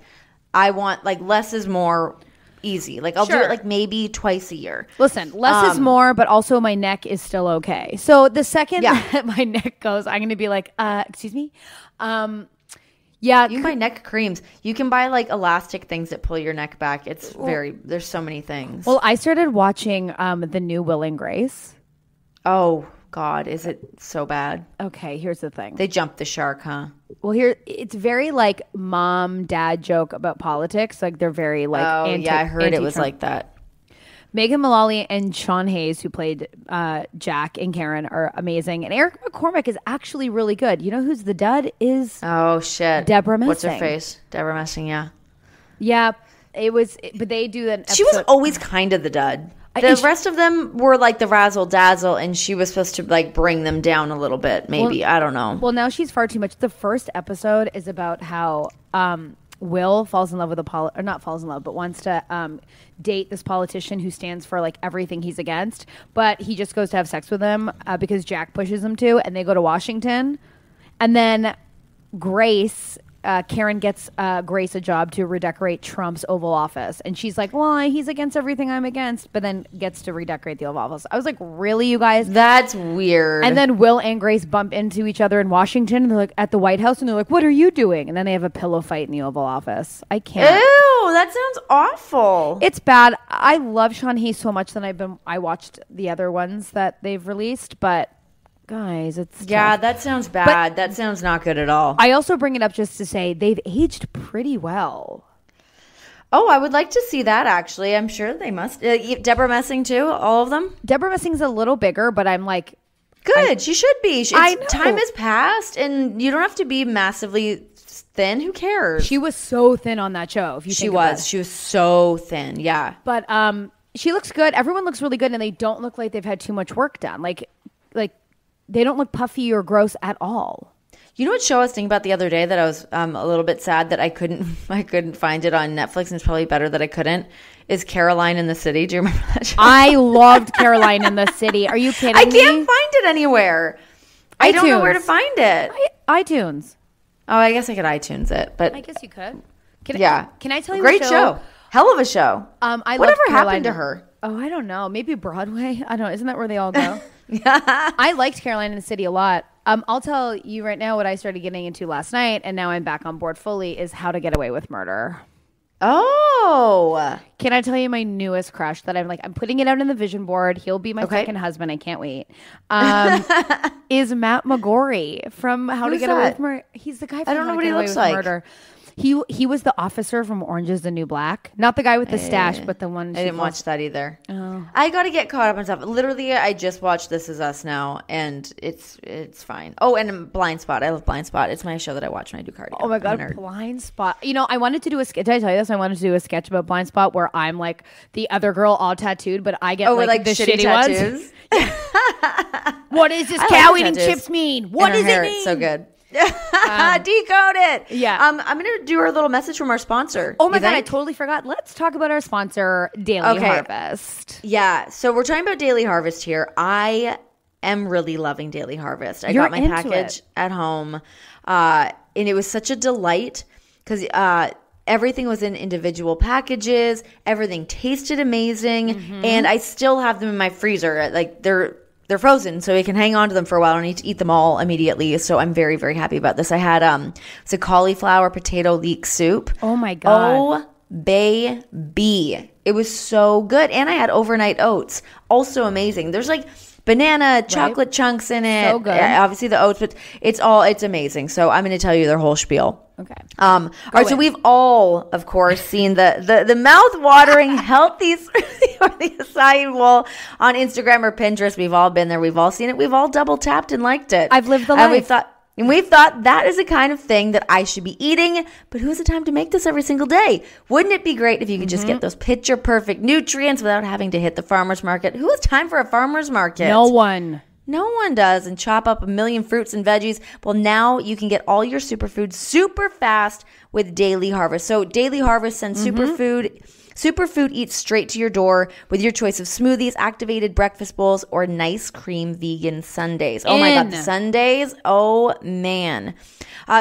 I want like less is more easy. Like I'll do it like maybe twice a year. Listen, less is more, but also my neck is still okay. So the second that my neck goes, I'm going to be like, excuse me? Yeah, you can buy neck creams. You can buy like elastic things that pull your neck back. It's there's so many things. Well, I started watching the new Will and Grace. Oh God, is it so bad? Okay, here's the thing. They jumped the shark, huh? Well, it's very like mom-dad joke about politics. Like they're very like I heard it was like that. Megan Mullally and Sean Hayes, who played Jack and Karen, are amazing. And Eric McCormack is actually really good. You know who's the dud is? Oh, shit. Deborah Messing. What's her face? Deborah Messing, yeah. Yeah, but they do an episode. She was always kind of the dud. The rest of them were like the razzle dazzle, and she was supposed to like bring them down a little bit, maybe. I don't know. Well, now she's far too much. The first episode is about how Will falls in love with or not falls in love, but wants to date this politician who stands for like everything he's against, but he just goes to have sex with him because Jack pushes him to, and they go to Washington, and then Karen gets Grace a job to redecorate Trump's Oval Office. And she's like, well, he's against everything I'm against, but then gets to redecorate the Oval Office. I was like, really, you guys? That's weird. And then Will and Grace bump into each other in Washington, and they're like at the White House, and they're like, what are you doing? And then they have a pillow fight in the Oval Office. I can't. Ew, that sounds awful. It's bad. I love Sean Hayes so much that I watched the other ones that they've released, but guys, it's tough. That sounds bad. That sounds not good at all. I also bring it up just to say they've aged pretty well. Oh, I would like to see that, actually. I'm sure they must. Deborah Messing, too? All of them? Deborah Messing's a little bigger, but I'm like... Good. She should be. I know. Time has passed, and you don't have to be massively thin. Who cares? She was so thin on that show, if you think about it. She was so thin, yeah. But she looks good. Everyone looks really good, and they don't look like they've had too much work done. Like they don't look puffy or gross at all. You know what show I was thinking about the other day that I was a little bit sad that I couldn't find it on Netflix, and it's probably better that I couldn't, is Caroline in the City. Do you remember that show? I loved Caroline in the City. Are you kidding me? I can't find it anywhere. I don't know where to find it. iTunes. Oh, I guess I could iTunes it, but I guess you could. Can I tell you great show? Hell of a show. Whatever happened to her? Oh, I don't know. Maybe Broadway. I don't know. Isn't that where they all go? I liked Caroline in the City a lot. I'll tell you right now what I started getting into last night, and now I'm back on board fully, is How to Get Away with Murder. Oh. Can I tell you my newest crush that I'm putting it out in the vision board. He'll be my second husband. I can't wait. Is Matt McGorry from How to Get Away with Murder. He's the guy from How to Get Away with Murder. He was the officer from Orange is the New Black. Not the guy with the stash, but the one. I didn't watch that either. Oh. I got to get caught up on stuff. Literally, I just watched This Is Us now, and it's fine. Oh, and Blind Spot. I love Blind Spot. It's my show that I watch when I do cardio. Oh my God, Blind Spot. You know, I wanted to do a sketch. Did I tell you this? I wanted to do a sketch about Blind Spot where I'm like the other girl all tattooed, but I get like the shitty tattoos. Ones. What does this cow eating chips mean? What does it mean? It's so good. Decode it. Yeah. I'm gonna do our little message from our sponsor. Oh my God, I totally forgot. Let's talk about our sponsor, Daily Harvest. Yeah. So we're talking about Daily Harvest here. I am really loving Daily Harvest. I got my package at home, and it was such a delight because everything was in individual packages. Everything tasted amazing, and I still have them in my freezer. Like they're frozen, so we can hang on to them for a while. I don't need to eat them all immediately. So I'm very, very happy about this. I had it's a cauliflower potato leek soup. Oh my God. Oh baby. It was so good. And I had overnight oats. Also amazing. There's like banana, chocolate chunks in it. So good. Yeah, obviously the oats, but it's amazing. So I'm going to tell you their whole spiel. Okay. All right. So we've all, of course, seen the mouth-watering healthy or the acai bowl on Instagram or Pinterest. We've all been there. We've all seen it. We've all double tapped and liked it. I've lived the life. We've thought that is the kind of thing that I should be eating, but who has the time to make this every single day? Wouldn't it be great if you could just get those picture-perfect nutrients without having to hit the farmer's market? Who has time for a farmer's market? No one. No one does, and chop up a million fruits and veggies. Well, now you can get all your superfoods super fast with Daily Harvest. So Daily Harvest sends Superfood eats straight to your door with your choice of smoothies, activated breakfast bowls, or nice cream vegan sundaes. Oh my God, the sundaes. Oh man.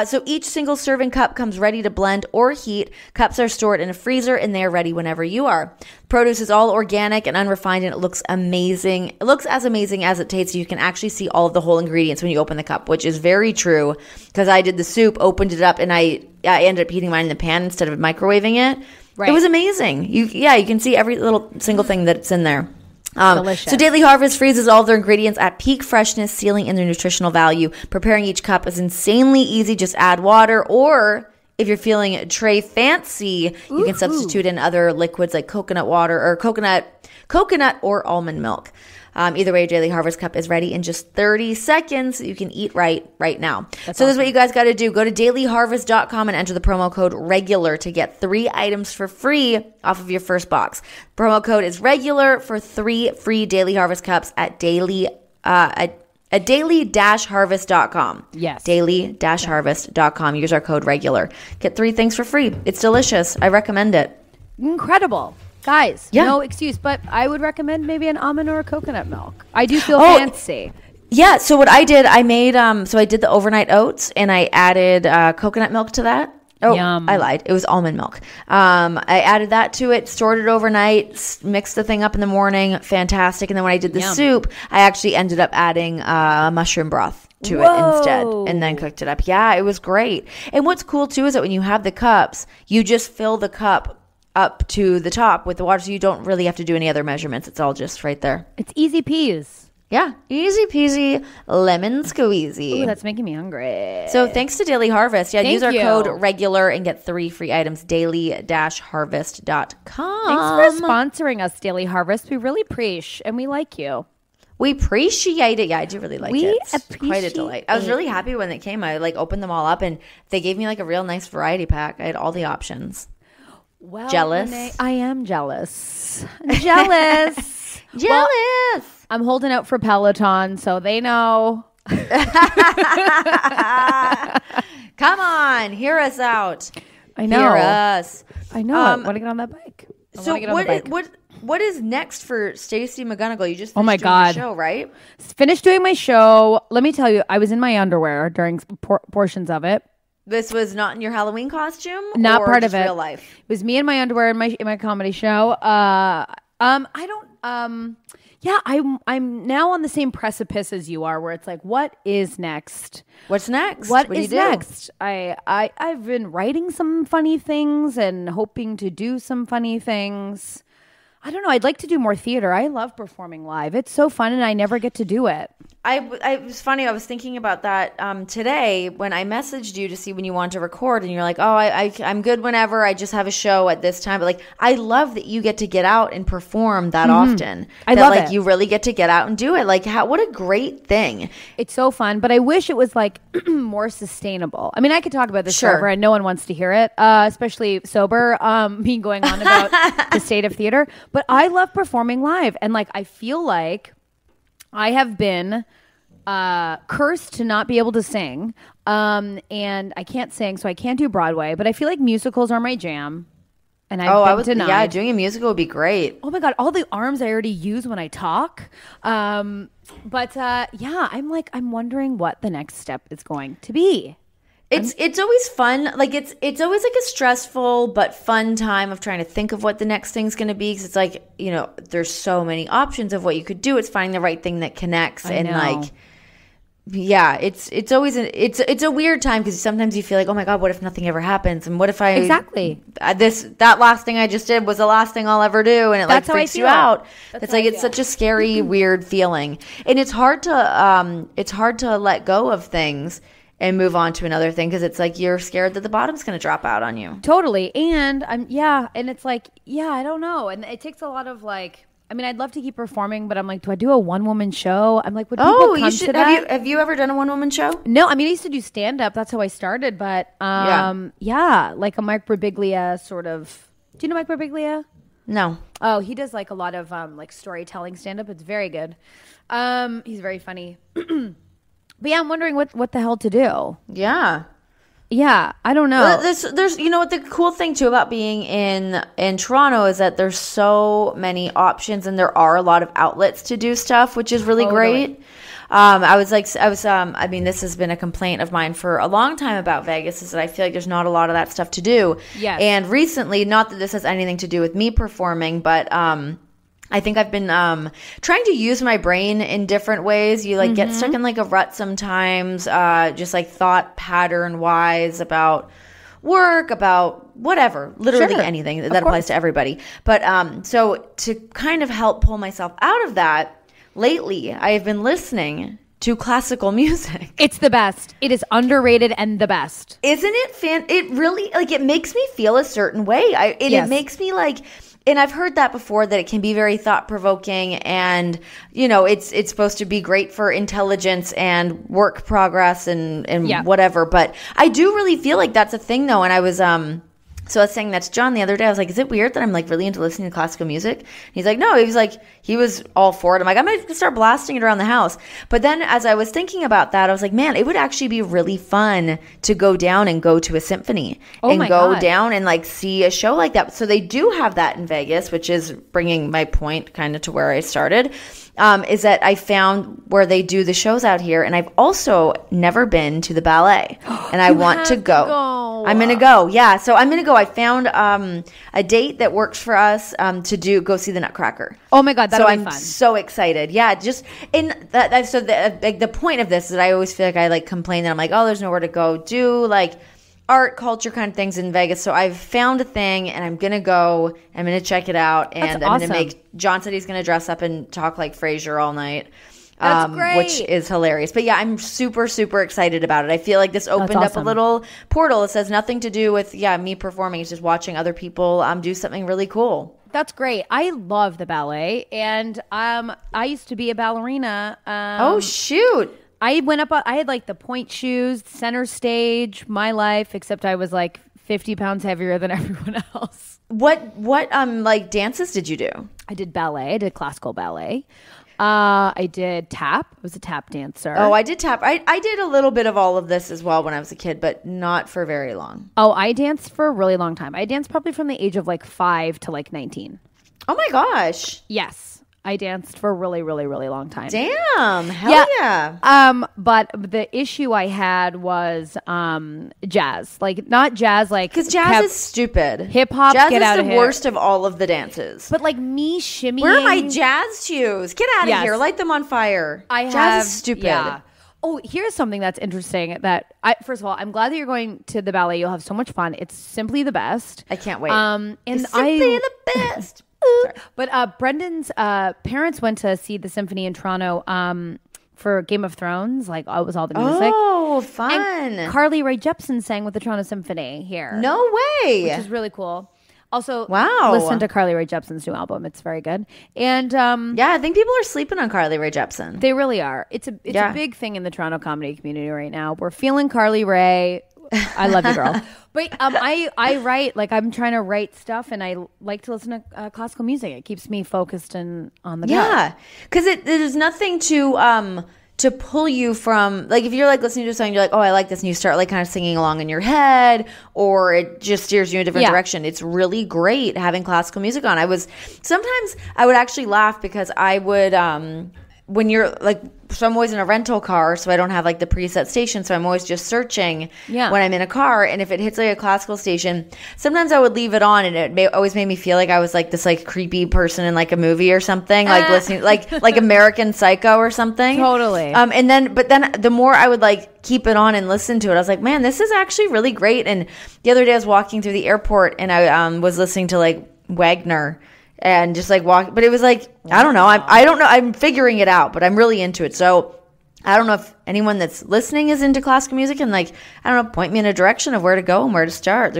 So each single serving cup comes ready to blend or heat. Cups are stored in a freezer and they are ready whenever you are. Produce is all organic and unrefined, and it looks amazing. It looks as amazing as it tastes. You can actually see all of the whole ingredients when you open the cup, which is very true because I did the soup, opened it up, and I ended up heating mine in the pan instead of microwaving it. Right. It was amazing. You can see every little single thing that's in there. Delicious. So Daily Harvest freezes all of their ingredients at peak freshness, sealing in their nutritional value. Preparing each cup is insanely easy. Just add water, or if you're feeling tray fancy, you can substitute in other liquids like coconut water or coconut or almond milk. Either way, Daily Harvest cup is ready in just 30 seconds. You can eat right now. That's awesome. This is what you guys got to do. Go to dailyharvest.com and enter the promo code REGULAR to get 3 items for free off of your first box. Promo code is REGULAR for 3 free Daily Harvest cups at daily-harvest.com. Yes. Daily-harvest.com. Use our code REGULAR. Get 3 things for free. It's delicious. I recommend it. Incredible. Guys, no excuse, but I would recommend maybe an almond or a coconut milk. I do feel fancy. Yeah, so what I did, I made, so I did the overnight oats, and I added coconut milk to that. Oh, Yum. I lied. It was almond milk. I added that to it, stored it overnight, mixed the thing up in the morning. Fantastic. And then when I did the soup, I actually ended up adding mushroom broth to it instead and then cooked it up. Yeah, it was great. And what's cool, too, is that when you have the cups, you just fill the cup up to the top with the water, so you don't really have to do any other measurements. It's all just right there. It's easy peas. Yeah, easy peasy, lemon squeezy. Ooh, that's making me hungry. So thanks to Daily Harvest. Yeah, use our code REGULAR and get 3 free items, daily-harvest.com. Thanks for sponsoring us, Daily Harvest. We really appreciate, and we like you. We appreciate it. Yeah, I do really like it. It's quite a delight. I was really happy when it came. I opened them all up, and they gave me a real nice variety pack. I had all the options. Well, jealous. Renee, I am jealous. Jealous. Well, I'm holding out for Peloton, so they know. Come on, hear us out. I know. Hear us. I know. I want to get on that bike. What is next for Stacey McGunnigle? You just finished doing your show, right? Finished doing my show. Let me tell you, I was in my underwear during portions of it. This was not in your Halloween costume? Not part of it. Real life? It was me in my underwear in my comedy show. I'm now on the same precipice as you are, where it's like, what is next? What's next? What is next? I've been writing some funny things and hoping to do some funny things. I don't know. I'd like to do more theater. I love performing live. It's so fun, and I never get to do it. it was funny. I was thinking about that today when I messaged you to see when you want to record, and you're like, "Oh, I'm good whenever. I just have a show at this time." But like, I love that you get to get out and perform that often. I love like it. you really get to get out and do it. Like, what a great thing! It's so fun, but I wish it was like more sustainable. I mean, I could talk about this forever, and no one wants to hear it, especially sober. Me going on about the state of theater, but I love performing live, and like I feel like I have been cursed to not be able to sing, and I can't sing, so I can't do Broadway. But I feel like musicals are my jam, and I've been denied. Yeah, doing a musical would be great. Oh my god, all the arms I already use when I talk. But yeah, I'm wondering what the next step is going to be. It's always fun. Like it's always like a stressful but fun time of trying to think of what the next thing's going to be, because it's like, you know, there's so many options of what you could do. It's finding the right thing that connects. And like, yeah, it's always it's a weird time, because sometimes you feel like, oh my god, what if nothing ever happens, and what if that last thing I just did was the last thing I'll ever do, and it freaks you out. It's like it's such a scary weird feeling, and it's hard to let go of things and move on to another thing, because it's like you're scared that the bottom's going to drop out on you. Totally. And and it's like, I don't know, and it takes a lot of like, I mean, I'd love to keep performing, but I'm like, do I do a one-woman show? I'm like, would people come to that? Have you ever done a one-woman show? No, I mean, I used to do stand-up. That's how I started. But like a Mike Birbiglia sort of. Do you know Mike Birbiglia? No. Oh, he does like a lot of like storytelling stand-up. It's very good. He's very funny. But yeah, I'm wondering what the hell to do. Yeah. Yeah, I don't know. There's you know what the cool thing too about being in Toronto is that there's so many options, and there are a lot of outlets to do stuff, which is really great. I mean, this has been a complaint of mine for a long time about Vegas, is that I feel like there's not a lot of that stuff to do. Yes. And recently, not that this has anything to do with me performing, but I think I've been trying to use my brain in different ways. You like get stuck in like a rut sometimes, just like thought pattern wise about work, about whatever, literally anything that applies to everybody. But so to kind of help pull myself out of that, lately I have been listening to classical music. It's the best. It is underrated and the best. Isn't it It really, like, it makes me feel a certain way. It makes me like... And I've heard that before, that it can be very thought-provoking, and, you know, it's supposed to be great for intelligence and work progress and whatever. But I do really feel like that's a thing, though. And I was so I was saying that to John the other day. I was like, is it weird that I'm like really into listening to classical music? And he's like, no. He was all for it. I'm like, I'm going to start blasting it around the house. But then as I was thinking about that, I was like, man, it would actually be really fun to go down and go to a symphony down and like see a show like that. So they do have that in Vegas, which is bringing my point kind of to where I started. Is that I found where they do the shows out here, and I've also never been to the ballet, and I want to go. I'm going to go. Yeah. So I'm going to go. I found a date that works for us to go see the Nutcracker. Oh my God, that'll be fun. So I'm so excited. Yeah. Just in that. So the point of this is that I always feel like I like complain that I'm like, oh, there's nowhere to go do like art, culture kind of things in Vegas. So I've found a thing, and I'm going to go. I'm going to check it out. And I'm going to make, John said he's going to dress up and talk like Frasier all night. That's great. Which is hilarious. But yeah, I'm super, super excited about it. I feel like this opened up a little portal. It says nothing to do with, me performing. It's just watching other people do something really cool. That's great. I love the ballet. And I used to be a ballerina. Oh, shoot. I went up, I had like the point shoes, center stage, my life, except I was like 50 pounds heavier than everyone else. What like dances did you do? I did ballet. I did classical ballet. I did tap. I was a tap dancer. Oh, I did tap. I did a little bit of all of this as well when I was a kid, but not for very long. Oh, I danced for a really long time. I danced probably from the age of like 5 to like 19. Oh my gosh. Yes. I danced for a really, really, really long time. Damn. Hell yeah. But the issue I had was jazz. Like, not jazz, like... Because jazz is stupid. Hip-hop, get out of here. Jazz is the worst of all of the dances. But, like, me shimmying... Where are my jazz shoes? Get out of here. Light them on fire. Jazz is stupid. Yeah. Oh, here's something that's interesting that... First of all, I'm glad that you're going to the ballet. You'll have so much fun. It's simply the best. I can't wait. It's simply the best. But Brendan's parents went to see the symphony in Toronto for Game of Thrones. Like, it was all the music. Oh, fun. And Carly Rae Jepsen sang with the Toronto Symphony here. No way. Which is really cool. Also, wow. Listen to Carly Rae Jepsen's new album. It's very good. And yeah, I think people are sleeping on Carly Rae Jepsen. They really are. It's a big thing in the Toronto comedy community right now. We're feeling Carly Rae. I love you, girl. But I write, like, I'm trying to write stuff, and I like to listen to classical music. It keeps me focused and on the go. Yeah, because there's nothing to pull you from, like, if you're like listening to a song, you're like, oh, I like this, and you start like kind of singing along in your head, or it just steers you in a different direction. It's really great having classical music on. Sometimes I would actually laugh because I would when you're like, so I'm always in a rental car, so I don't have like the preset station, so I'm always just searching when I'm in a car, and if it hits like a classical station, sometimes I would leave it on, and it always made me feel like I was like this like creepy person in like a movie or something, like listening like American Psycho or something. Totally. But then the more I would like keep it on and listen to it, I was like, man, this is actually really great. And the other day I was walking through the airport, and I was listening to like Wagner. And just like walk, but it was like, I don't know. I don't know. I'm figuring it out, but I'm really into it. So I don't know if anyone that's listening is into classical music, and like, I don't know, point me in a direction of where to go and where to start.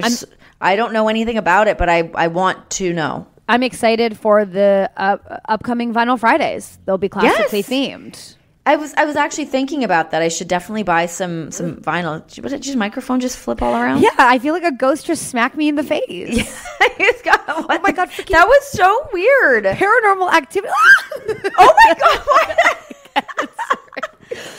I don't know anything about it, but I want to know. I'm excited for the upcoming Vinyl Fridays. They'll be classically themed. I was actually thinking about that. I should definitely buy some vinyl. Did your microphone just flip all around? Yeah, I feel like a ghost just smacked me in the face. Oh my god, that was so weird. Paranormal activity. Oh my god.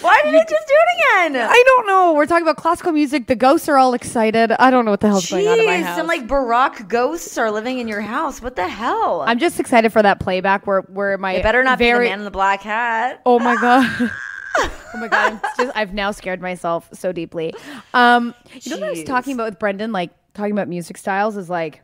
Why did it just do it again? I don't know. We're talking about classical music. The ghosts are all excited. I don't know what the hell's going on in my house. Some like Baroque ghosts are living in your house. What the hell? I'm just excited for that playback where my it better not be the man in the black hat. Oh my god. Oh my god. I've now scared myself so deeply. You know what I was talking about with Brendan, like talking about music styles, is like,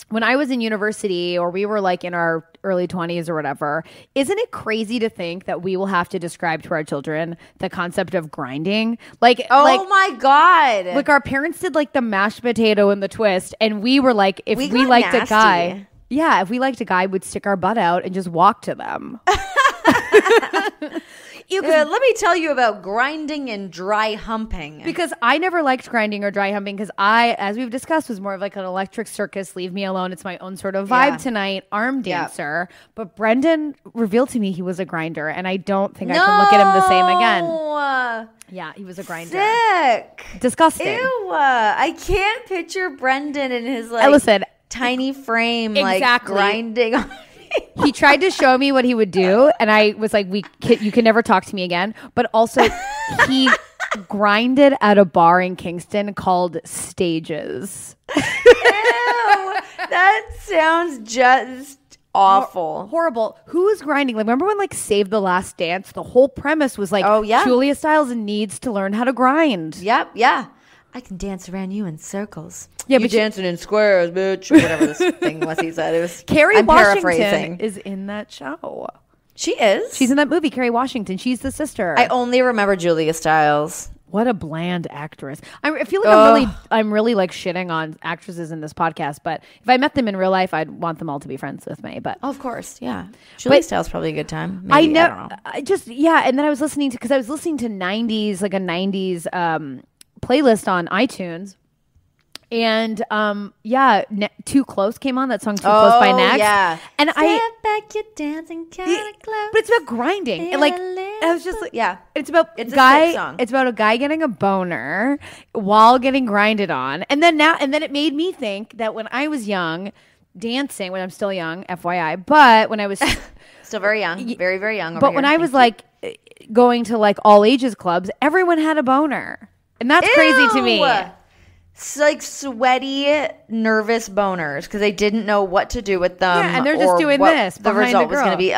when I was in university, or we were like in our early 20s or whatever, isn't it crazy to think that we will have to describe to our children the concept of grinding? Like, oh my God. Like, our parents did like the mashed potato and the twist, and we were like, if we liked nasty. A guy, if we liked a guy, we'd stick our butt out and just walk to them. Let me tell you about grinding and dry humping. Because I never liked grinding or dry humping, because I, as we've discussed, was more of like an electric circus, leave me alone, it's my own sort of vibe tonight, arm dancer. But Brendan revealed to me he was a grinder, and I don't think I can look at him the same again. Yeah, he was a grinder. Sick. Disgusting. Ew. I can't picture Brendan in his like tiny frame, like grinding on. He tried to show me what he would do, and I was like, you can never talk to me again. But also, he grinded at a bar in Kingston called Stages. Ew, that sounds just awful. Horrible. Who is grinding? Like, remember when like Save the Last Dance? The whole premise was like, Julia Stiles needs to learn how to grind. Yep, yeah. I can dance around you in circles. Yeah, but dancing in squares, bitch. Or whatever this thing was he said. It was Kerry Washington is in that show. She is? She's in that movie, Kerry Washington. She's the sister. I only remember Julia Stiles. What a bland actress. I feel like I'm really like shitting on actresses in this podcast, but if I met them in real life, I'd want them all to be friends with me. But of course, yeah. Julia Stiles probably a good time. Maybe, I don't know. And then I was listening to 90s, like a 90s playlist on iTunes, and Too Close came on. That song Too Close by Nax. Yeah. And Step back, you're dancing kind of close. But it's about grinding. And like, I was just like, it's a song. It's about a guy getting a boner while getting grinded on. And then it made me think that when I was young, dancing, when I'm still young, FYI, but when I was still very young, very, very young. But when I was like going to like all ages clubs, everyone had a boner. And that's crazy to me. It's like sweaty, nervous boners because they didn't know what to do with them. Yeah, and they're just doing this. The result was going to be.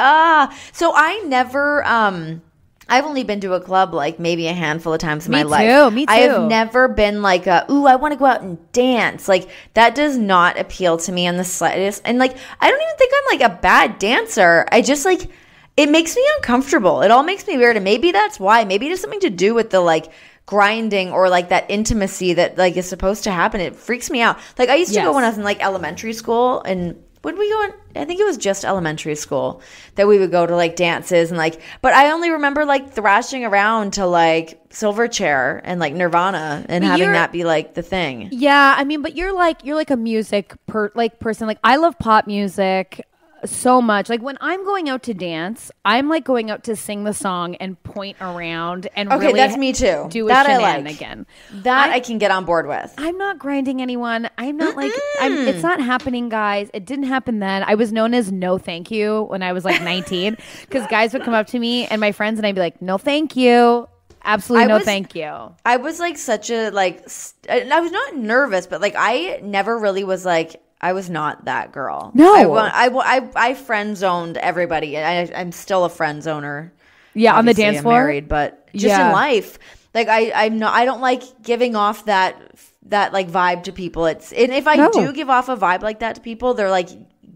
So I never. I've only been to a club like maybe a handful of times in my life. Me too. I have never been like, I want to go out and dance. Like that does not appeal to me in the slightest. And like, I don't even think I'm like a bad dancer. I just like, it makes me uncomfortable. It all makes me weird. And maybe that's why. Maybe it has something to do with the like grinding or like that intimacy that like is supposed to happen. It freaks me out. Like I used to go when I was in like elementary school, and when we go in, I think it was just elementary school that we would go to like dances and like, but I only remember like thrashing around to like Silverchair and like Nirvana and having that be like the thing. Yeah, I mean, but you're like a music person. Like I love pop music so much. Like when I'm going out to dance, I'm like going out to sing the song and point around and really that's me too. Do that shenanigan. That I can get on board with. I'm not grinding anyone. I'm not like it's not happening, guys. It didn't happen then. I was known as no thank you when I was like 19 because guys would come up to me and my friends and I'd be like, no thank you. Absolutely no thank you. I was like such a like I was not nervous, but like I never really was like, I was not that girl. No. I friend zoned everybody. I'm still a friend zoner. Yeah, on the dance floor. I'm married, but just in life, like I'm not. I don't like giving off that like vibe to people. And if I do give off a vibe like that to people, they're like,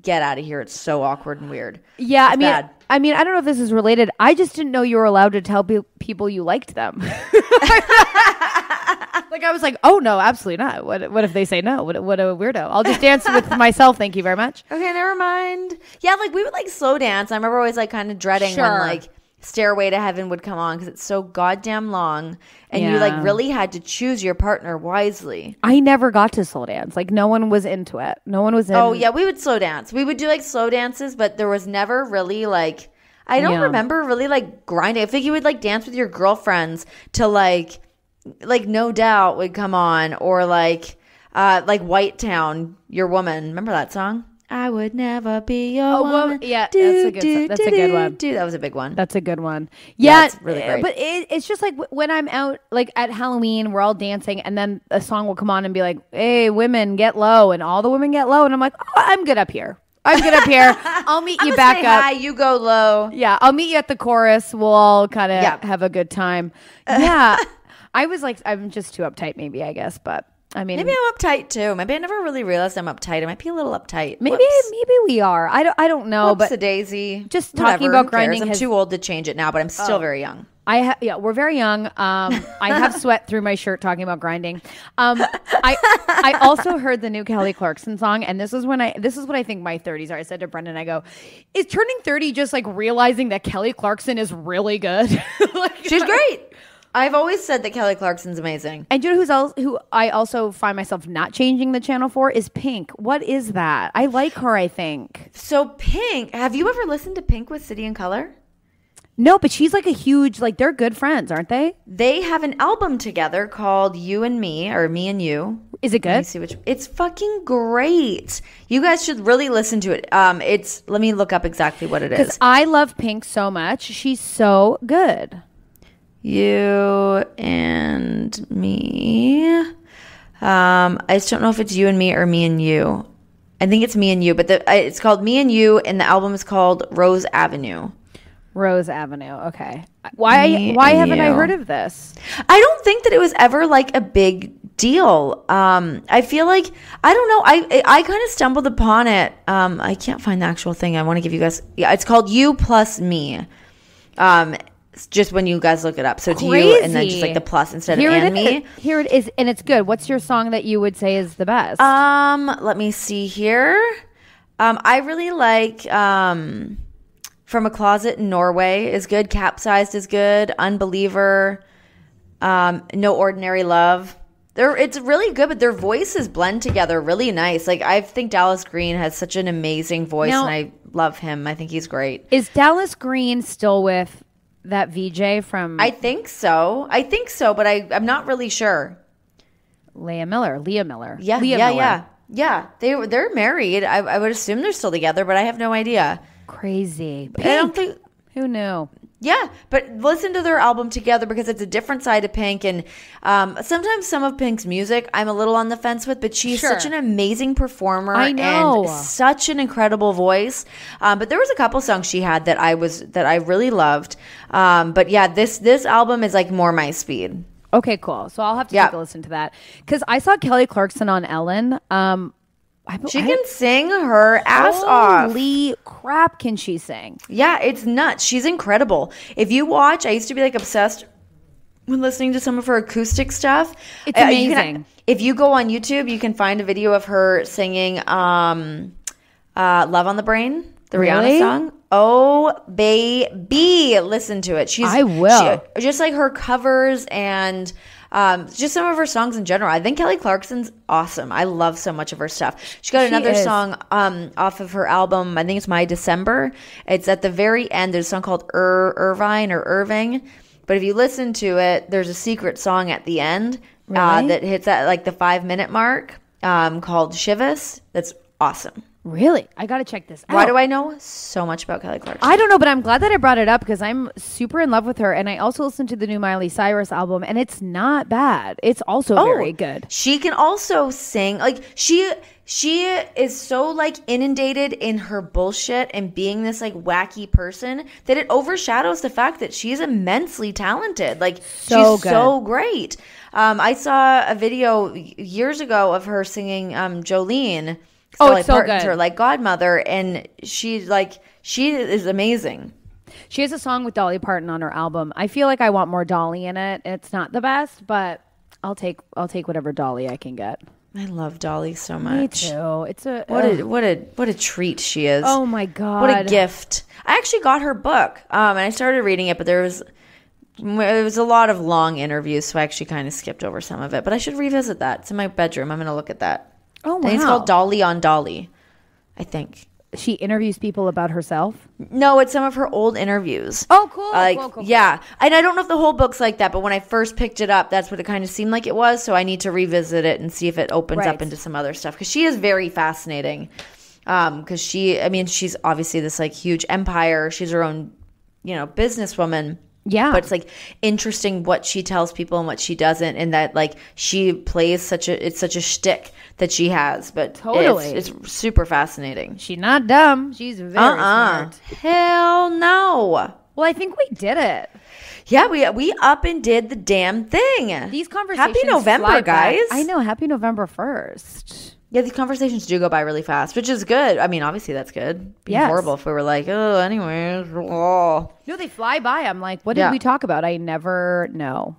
get out of here. It's so awkward and weird. Yeah, I mean, I don't know if this is related. I just didn't know you were allowed to tell people you liked them. Like I was like, oh no, absolutely not. What if they say no? What a weirdo. I'll just dance with myself. Thank you very much. Okay, never mind. Yeah, like we would like slow dance. I remember always like kind of dreading when like Stairway to Heaven would come on because it's so goddamn long and you like really had to choose your partner wisely. I never got to slow dance. Like no one was into it. No one was in. Oh yeah, we would slow dance. We would do like slow dances, but there was never really like, I don't remember really like grinding. I think you would like dance with your girlfriends to like No Doubt would come on, or like White Town, Your Woman. Remember that song? I would never be your woman. Yeah, that's a good one. That was a big one. That's a good one. Yeah, it's really great. But it's just like when I'm out, like at Halloween, we're all dancing, and then a song will come on and be like, "Hey, women, get low," and all the women get low, and I'm like, "Oh, I'm good up here. I'll meet you back up. High, you go low. Yeah, I'll meet you at the chorus. We'll all kind of have a good time." Yeah, I was like, I'm just too uptight, maybe, I guess, but. I mean, maybe I'm uptight too. Maybe I never really realized I'm uptight. I might be a little uptight. Maybe we are. I don't know. Whoops, a daisy. Just talking about grinding. I'm too old to change it now, but I'm still very young. We're very young. I have sweat through my shirt talking about grinding. I also heard the new Kelly Clarkson song, and this is what I think my 30s are. I said to Brendan, I go, is turning 30 just like realizing that Kelly Clarkson is really good? She's great. I've always said that Kelly Clarkson's amazing. And you know who I also find myself not changing the channel for is Pink. What is that? I like her, I think. So Pink, have you ever listened to Pink with City and Color? No, but she's like a huge, like they're good friends, aren't they? They have an album together called You and Me, or Me and You. Is it good? Let me see it's fucking great. You guys should really listen to it. Let me look up exactly what it is. Because I love Pink so much. She's so good. You and Me. I just don't know if it's You and Me or Me and You. I think it's Me and You, but it's called Me and You, and the album is called Rose Avenue. Rose Avenue. Okay. Why haven't I heard of this? I don't think that it was ever like a big deal. I feel like, I don't know. I kind of stumbled upon it. I can't find the actual thing. I want to give you guys. Yeah, it's called You Plus Me. Just when you guys look it up. So it's Crazy. You and then just like the plus instead of and me. Here it is. And it's good. What's your song that you would say is the best? Let me see here. I really like From a Closet in Norway is good. Capsized is good. Unbeliever. No Ordinary Love. It's really good, but their voices blend together really nice. Like I think Dallas Green has such an amazing voice, and I love him. I think he's great. Is Dallas Green still with that VJ from? I think so, but I'm not really sure. Leah Miller. Yeah, yeah. They're married. I would assume they're still together, but I have no idea. Crazy. Pink. I don't think. Who knew? Yeah, but listen to their album together because it's a different side of Pink, and sometimes some of Pink's music I'm a little on the fence with, but she's such an amazing performer. I know. And such an incredible voice. But there was a couple songs she had that I really loved. But yeah, this album is like more my speed. Okay, cool. So I'll have to take a listen to that because I saw Kelly Clarkson on Ellen. She can sing her ass off. Holy crap, can she sing? Yeah, it's nuts. She's incredible. If you watch, I used to be like obsessed with listening to some of her acoustic stuff. It's amazing. If you go on YouTube, you can find a video of her singing Love on the Brain, the Rihanna song. Oh, baby. Listen to it. I will. Just like her covers and just some of her songs in general. I think Kelly Clarkson's awesome. I love so much of her stuff. She got another song off of her album. I think it's My December. It's at the very end. There's a song called Irvine or Irving. But if you listen to it, there's a secret song at the end that hits at like the 5-minute mark called Shivas. That's awesome. Really? I got to check this out. Why do I know so much about Kelly Clarkson? I don't know, but I'm glad that I brought it up because I'm super in love with her. And I also listened to the new Miley Cyrus album, and it's not bad. It's also very good. She can also sing. Like, she is so, like, inundated in her bullshit and being this, like, wacky person that it overshadows the fact that she's immensely talented. Like, she's so great. I saw a video years ago of her singing Jolene. It's so good. Her like godmother, and she is amazing. She has a song with Dolly Parton on her album. I feel like I want more Dolly in it. It's not the best, but I'll take whatever Dolly I can get. I love Dolly so much. Me too. It's what a treat she is. Oh my God, what a gift! I actually got her book, and I started reading it, but there was a lot of long interviews, so I actually kind of skipped over some of it. But I should revisit that. It's in my bedroom. I'm going to look at that. Oh, wow. I think it's called Dolly on Dolly, I think. She interviews people about herself? No, it's some of her old interviews. Oh, cool. Cool. Yeah. And I don't know if the whole book's like that, but when I first picked it up, that's what it kind of seemed like it was. So I need to revisit it and see if it opens up into some other stuff. Because she is very fascinating. Because she's obviously this like huge empire. She's her own, businesswoman. Yeah. But it's like interesting what she tells people and what she doesn't, and that like she plays it's such a shtick that she has. But totally, it's super fascinating. She's not dumb. She's very smart. Hell no. Well, I think we did it. Yeah, we up and did the damn thing. These conversations. Happy November, guys. I know. Happy November 1st. Yeah, these conversations do go by really fast, which is good. I mean, obviously that's good. It'd be horrible if we were like, oh, anyways. Oh. No, they fly by. I'm like, what did we talk about? I never know.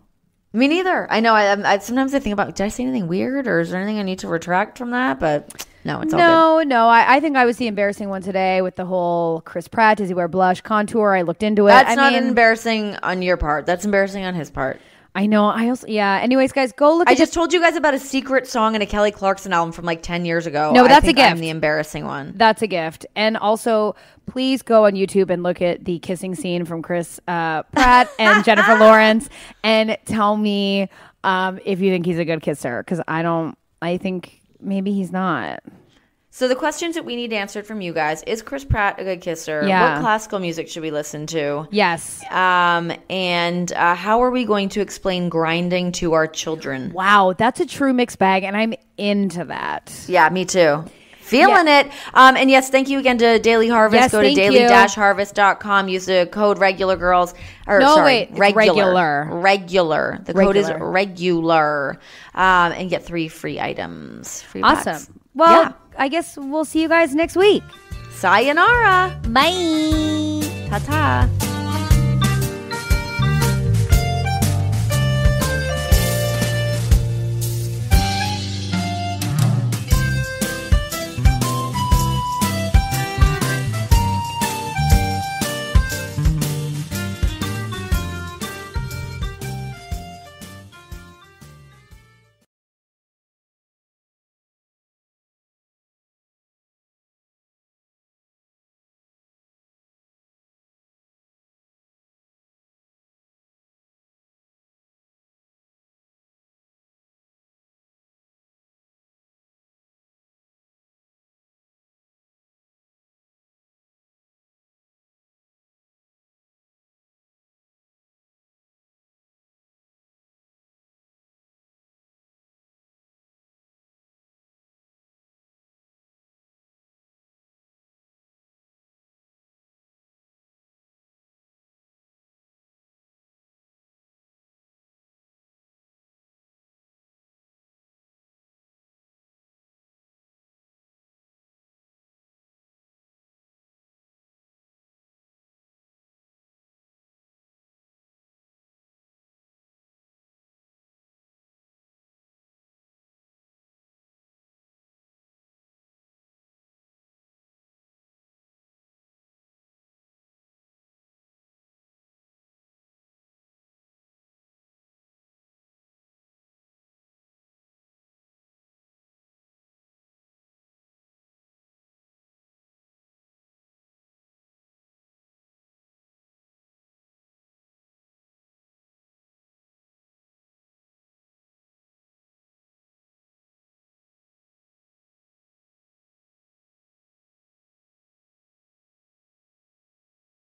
Me neither. I know. I sometimes I think about, did I say anything weird, or is there anything I need to retract from that? But no, it's all good. No. I think I was the embarrassing one today with the whole Chris Pratt. Does he wear blush contour? I looked into it. That's not embarrassing on your part. That's embarrassing on his part. I know. Anyways, guys, go look. I just told you guys about a secret song in a Kelly Clarkson album from like 10 years ago. No, that's a gift. I'm the embarrassing one. That's a gift. And also, please go on YouTube and look at the kissing scene from Chris Pratt and Jennifer Lawrence, and tell me if you think he's a good kisser, because I think maybe he's not. So the questions that we need answered from you guys: is Chris Pratt a good kisser? Yeah. What classical music should we listen to? Yes. And how are we going to explain grinding to our children? Wow, that's a true mixed bag, and I'm into that. Yeah, me too. Feeling it. And yes, thank you again to Daily Harvest. Yes, go to daily-harvest.com. Use the code regular. Regular. The code is regular. And get 3 free items. Free awesome. packs. Well, yeah. I guess we'll see you guys next week. Sayonara. Bye. Ta-ta.